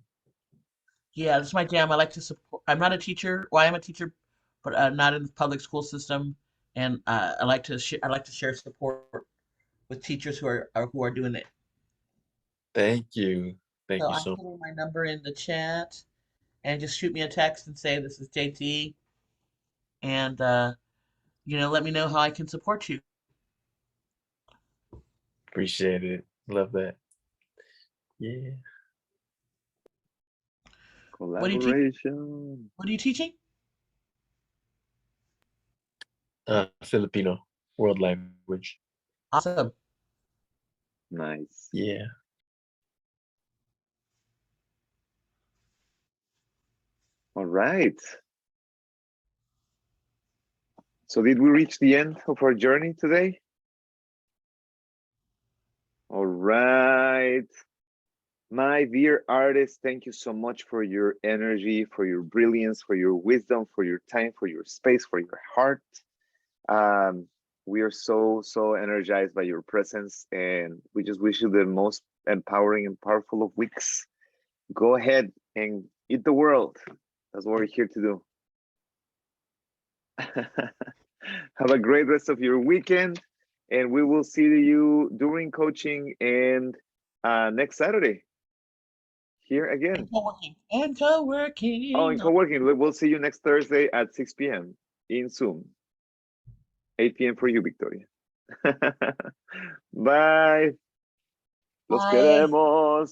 Yeah, that's my jam. I like to support. I'm not a teacher. Well, I am a teacher, but not in the public school system. And I like to share support with teachers who are doing it. Thank you. Thank So you I'm so much. putting my number in the chat, and just shoot me a text and say this is JT, and let me know how I can support you. Appreciate it. Love that. Yeah. What are you teaching? Collaboration. What are you teaching? Filipino world language. Awesome. Nice. Yeah. All right. So did we reach the end of our journey today? All right. My dear artist, thank you so much for your energy, for your brilliance, for your wisdom, for your time, for your space, for your heart. We are so energized by your presence, and we just wish you the most empowering and powerful of weeks. Go ahead and eat the world. That's what we're here to do. Have a great rest of your weekend, and we will see you during coaching and next Saturday here again. And co-working. And co-working. Oh, and co-working. We'll see you next Thursday at 6 p.m. in Zoom. 8 p.m. for you, Victoria. Bye. Los Bye. queremos.